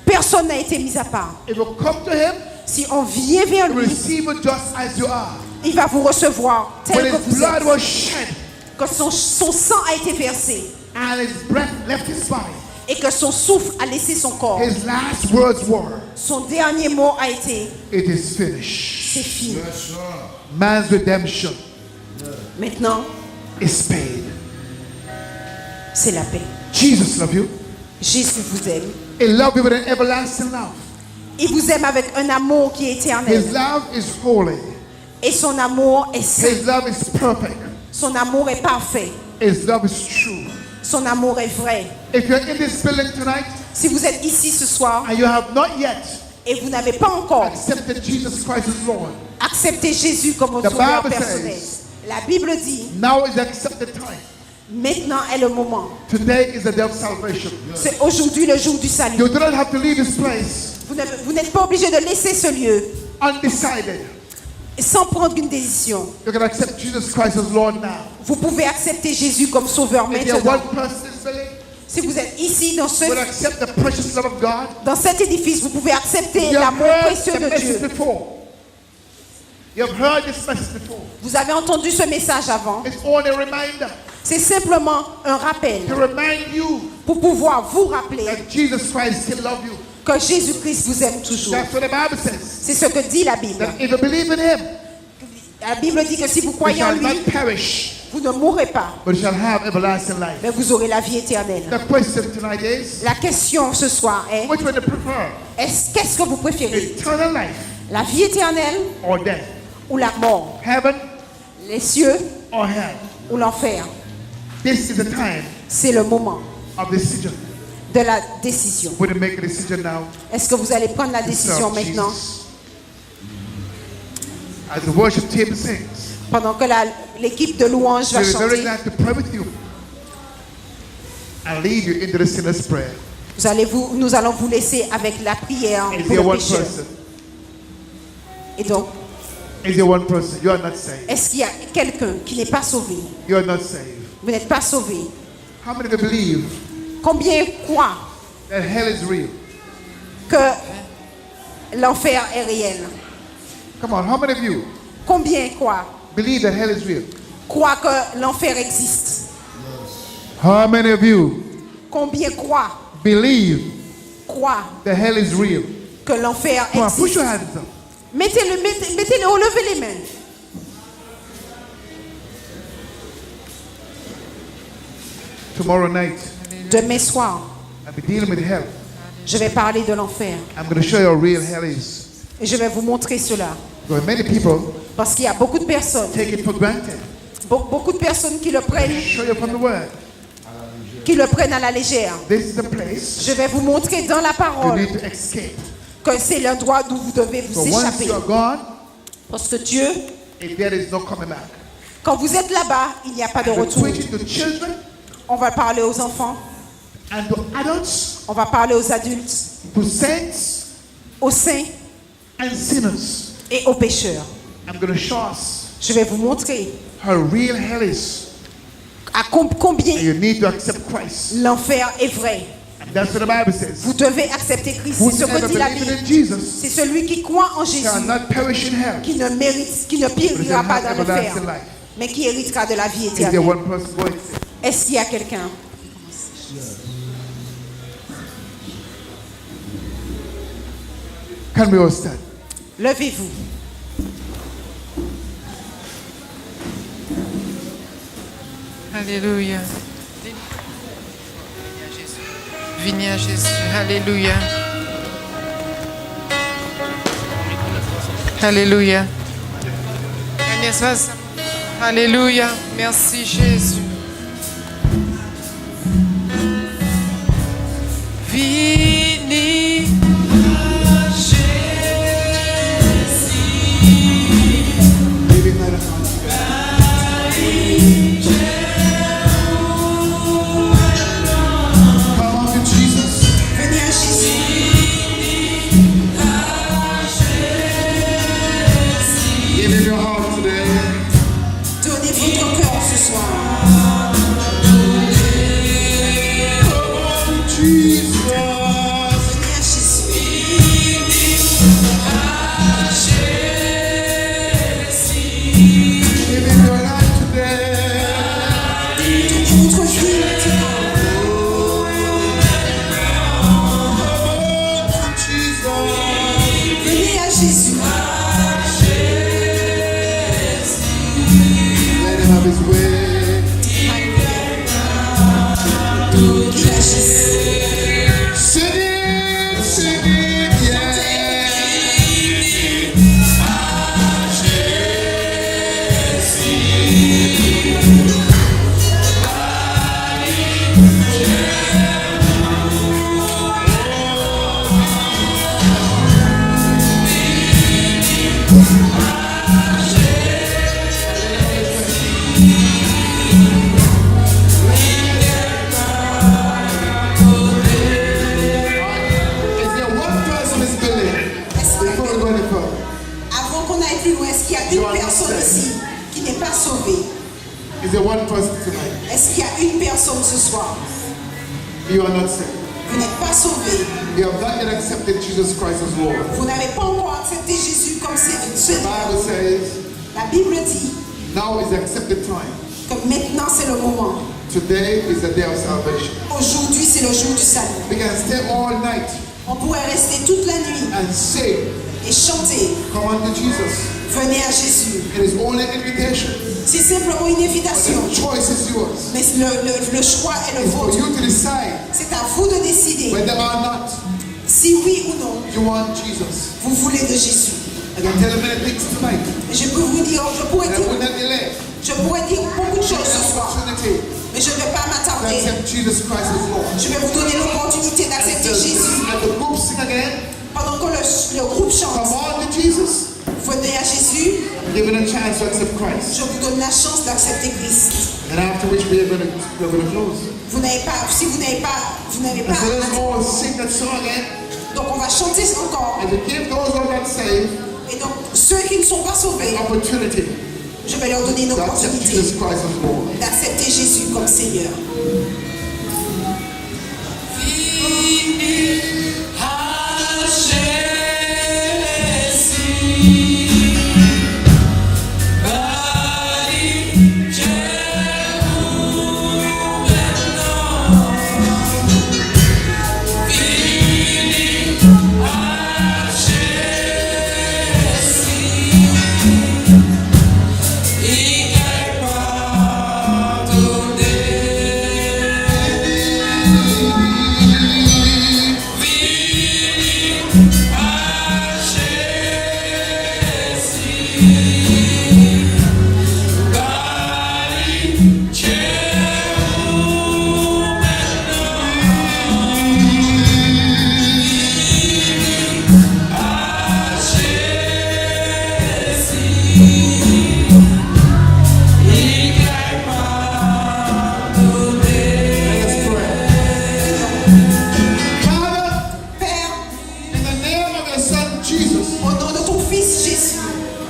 Personne n'a été mis à part. If you come to him, Si on vient vers he will lui, receive you just as you are. il va vous recevoir tel When que his vous blood êtes. was shed Que son sang a été versé and his breath left his body, et que son souffle a laissé son corps. his last words were, Son dernier mot a été it is finished. c'est fini. Man's redemption Maintenant, is paid. c'est la paix. Jesus loved you. Jésus vous aime. He loved you with an everlasting love. Il vous aime avec un amour qui est éternel. His love is holy. Et son amour est saint. His love is perfect. Son amour est parfait. His love is true. Son amour est vrai. If you're in this building tonight Si vous êtes ici ce soir and you have not yet et vous n'avez pas encore accepted Jesus Christ as Lord, accepté Jésus comme votre The sauveur Bible personnel, says- la Bible dit, now is the accepted time. maintenant est le moment. Today is the day of salvation. C'est aujourd'hui le jour du salut. You do not have to leave this place Vous n'êtes pas obligé de laisser ce lieu undecided. sans prendre une décision. You can accept Jesus Christ as Lord now. Vous pouvez accepter Jésus comme sauveur If you're maintenant. one person in this building, Si vous êtes ici dans, will accept the precious love of God. dans cet édifice, vous pouvez accepter You have l'amour heard précieux the de message Dieu. before. You have heard this message before. Vous avez entendu ce message avant. It's only a reminder C'est simplement un rappel to remind you pour pouvoir vous rappeler that Jesus Christ still loves you. que Jésus-Christ vous aime toujours. That's what the Bible says. C'est ce que dit la Bible. That if you believe in Him, La Bible dit que si vous you croyez en shall lui, not perish, vous ne mourrez pas, but you shall have everlasting life. mais vous aurez la vie éternelle. The question tonight is, La question ce soir est, which one do you prefer? qu'est-ce que vous préférez? Eternal life La vie éternelle or death? ou la mort? Heaven Les cieux or hell? ou l'enfer? This is the time C'est le moment of decision. de la décision. Will you make a decision now? Est-ce que vous allez prendre la to décision serve maintenant? Jesus? As the worship team sings, Pendant que l'équipe de louange va we are very chanter, glad to pray with you and lead you into the sinner's prayer. nous allons vous laisser avec la prière Is pour there le one pécheur. person? Et donc, Is there one person? You are not saved. est-ce qu'il y a quelqu'un qui n'est pas sauvé? You are not saved. Vous n'êtes pas sauvé. How many of you believe Combien croient that hell is real? que l'enfer est réel? Come on, how many of you Combien croient believe that hell is real? que l'enfer existe? How many of you Combien croient believe croient the hell is real. que l'enfer Come on, push existe, your hands up. mettez-le haut, levez les mains. Tomorrow night, Demain soir, I'll be dealing with hell. je vais parler de l'enfer. I'm going to show you how real hell is. Et je vais vous montrer cela. Because many people Parce qu'il y a beaucoup de personnes, take it for granted. beaucoup de personnes qui le prennent, Show you from the word. à la légère. This is the place Je vais vous montrer dans la you parole need to escape. que c'est l'endroit d'où vous devez So vous once échapper. you're gone, Parce que Dieu, there is no coming back. quand vous êtes là-bas, il n'y a pas de We're retour. preaching to children On va parler aux enfants, and to adults, on va parler aux adultes, to saints aux saints and sinners. et aux pécheurs. I'm going to show us Je vais vous montrer how real hell is. à combien And you need to accept Christ. l'enfer est vrai. And that's what the Bible says. Vous devez accepter Christ. C'est ce Whosoever que dit la believes Bible. in Jesus C'est celui qui croit en Jésus shall not perish in hell. qui ne périra pas dans l'enfer, Everlasting life. mais qui héritera de la vie Is there éternelle. one person going to say? Est-ce qu'il y a quelqu'un? Can we all stand? Levez-vous. Alléluia. Venez à Jésus. Alléluia. Alléluia. Alléluia. Merci Jésus. Venez à Jésus. Maybe not a Come on to Jesus. Venez à Jésus. Give him your heart today. Donnez votre cœur ce soir. Jesus. Venez à Jésus. Give him your life today. Donnez votre vie maintenant. Jesus. Venez à Jésus. Let him have his way. Venez à Jésus. Sing it, yeah. Is there one person is believing? Before we go any further. Avant qu'on aille plus loin, est-ce qu'il y a une personne ici qui n'est pas sauvée? Is there one person tonight? Est-ce qu'il y a une personne ce soir? You are not saved. Vous n'êtes pas sauvé. You have not yet accepted Jesus Christ as Lord. Vous n'avez pas encore accepté Jésus comme The Seigneur. Bible says, La Bible dit now is the accepted time. que maintenant c'est le moment. Today is the day of salvation. Aujourd'hui c'est le jour du salut. We can stay all night On pourrait rester toute la nuit and say, et chanter. come unto Jesus. Venez à Jésus. It is only an invitation. C'est simplement une But invitation. the choice is yours. Mais le choix est le It's for vôtre. you to decide C'est à vous de décider whether or not si oui ou non you want Jesus. vous voulez de Jésus. I can tell you many things tonight. Et je peux vous dire, And I would not delay. je pourrais dire beaucoup de choses ce An soir. opportunity Mais je ne vais pas to m'attarder. accept Jesus Christ as Lord. Je vais vous donner l'opportunité d'accepter Jésus. And the group sing again. Pendant que le groupe chante, Come on to Jesus. venez à Jésus. Given a chance to accept Christ. Je vous donne la chance d'accepter Christ. And after which we're going to close. Vous n'avez pas, si vous n'avez pas, And so let's all sing that song again. donc on va chanter encore. And to give those who are not saved Et donc ceux qui ne sont pas sauvés, an opportunity je vais leur donner une to accept opportunité Jesus Christ as Lord. d'accepter Jésus comme Seigneur. Venez Jesus, Au nom de ton Fils Jésus,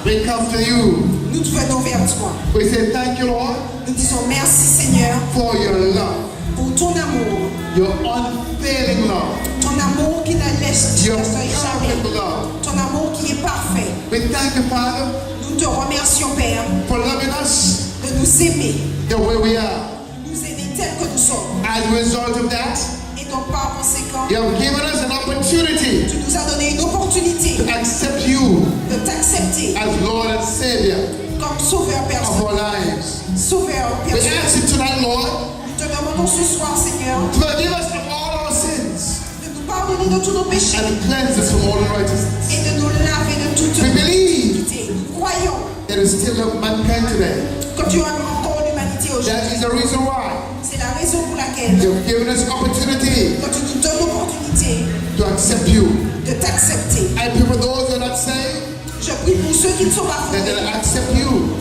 we come to you. nous venons vers toi. We say thank you, Lord, Nous disons merci Seigneur for your love, pour ton amour. your unfailing love, Ton amour qui ne laisse your jamais. perfect love. Ton amour qui est parfait. We thank you, Father, Nous te remercions Père for loving us de nous aimer. the way we are. Nous aimer tels que nous sommes. As a result of that, Et donc par conséquent, you have given us an opportunity tu nous as donné une opportunité to accept you de t'accepter as Lord and Savior comme sauveur of personnel. our lives. Sauveur We personnel. ask you tonight, Lord, Nous te demandons ce soir Seigneur to forgive us of all our sins de nous pardonner de tous nos péchés and cleanse us from all unrighteousness. et de nous laver de toute We believe iniquité. Nous croyons there is still a mankind today. que tu as encore l'humanité aujourd'hui. That is the reason why C'est la raison pour laquelle you have given us opportunity que tu nous donnes l'opportunité to accept you. de t'accepter. I pray for those who are not saved Je prie pour ceux qui ne sont pas that fondés they'll accept you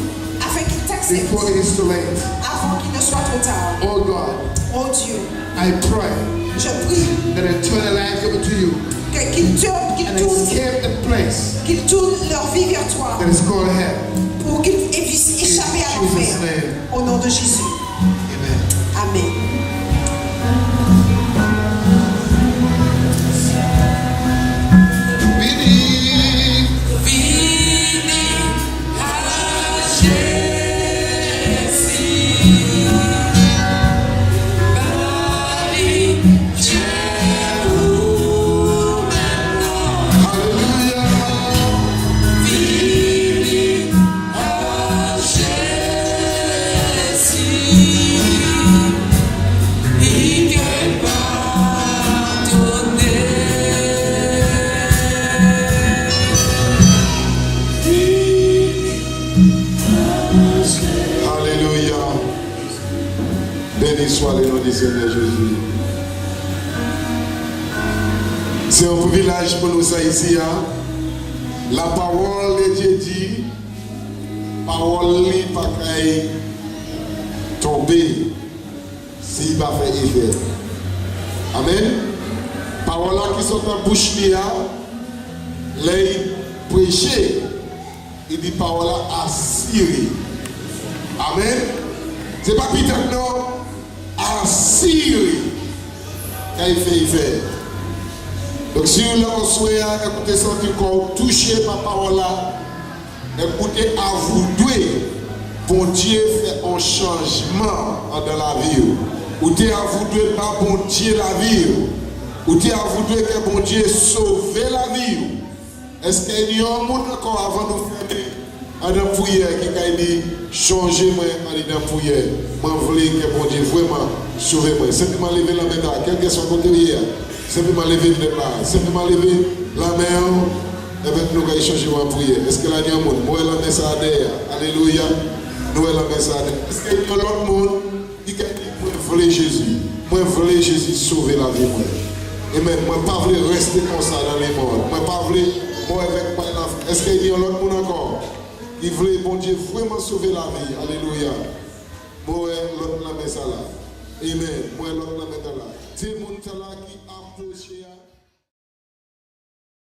afin qu'ils t'acceptent before it is too late. avant qu'il ne soit trop tard. Oh God, Oh Dieu, I pray je prie that I turn their lives over to you qu'ils and escape the place qu'ils tournent leur vie vers toi that is called hell. pour qu'ils puissent échapper à Jesus' l'enfer. name. Au nom de Jésus. Amen. Amen. Alléluia. Béni soit le nom du Seigneur Jésus. C'est un privilège pour nous ça ici. La parole de Dieu dit, parole n'est pas qu'à tomber s'il va faire effet. Amen. Parole qui sont en bouche les prêcher, il dit parole assurée. Amen. C'est pas Peter non, assuré qu'il fait. Donc si vous l'avez souhaité, écoutez ça encore touché par parole là, écoutez à vous deux, bon Dieu fait un changement dans la vie. Ou t'es à vous deux, pas bon Dieu la vie. Ou t'es à vous deux que bon Dieu sauve la vie. Est-ce qu'il y a un monde encore avant de fermer? Adam Pouyer qui a dit changer moi Adam Pouyer. Moi voulais que bon Dieu vraiment sauver moi. Simplement lever la main là, quel que soit côté hier. Simplement lever là, simplement lever la main avec nous qui changer moi Pouyer. Est-ce que là il y a un monde? Moi la main ça derrière. Alléluia. Nous la main ça derrière. Est-ce qu'il y a l'autre monde qui a dit moi voulais Jésus. Moi voulais Jésus sauver la vie moi. Amen. Moi pas voulais rester comme ça dans les morts. Moi pas voulais moi avec moi. Est-ce qu'il y a l'autre monde encore? Il voulait, bon Dieu, vraiment sauver la vie. Alléluia. Moi, l'autre la met ça là. Amen. Moi, l'autre la met là. C'est mon là qui approche.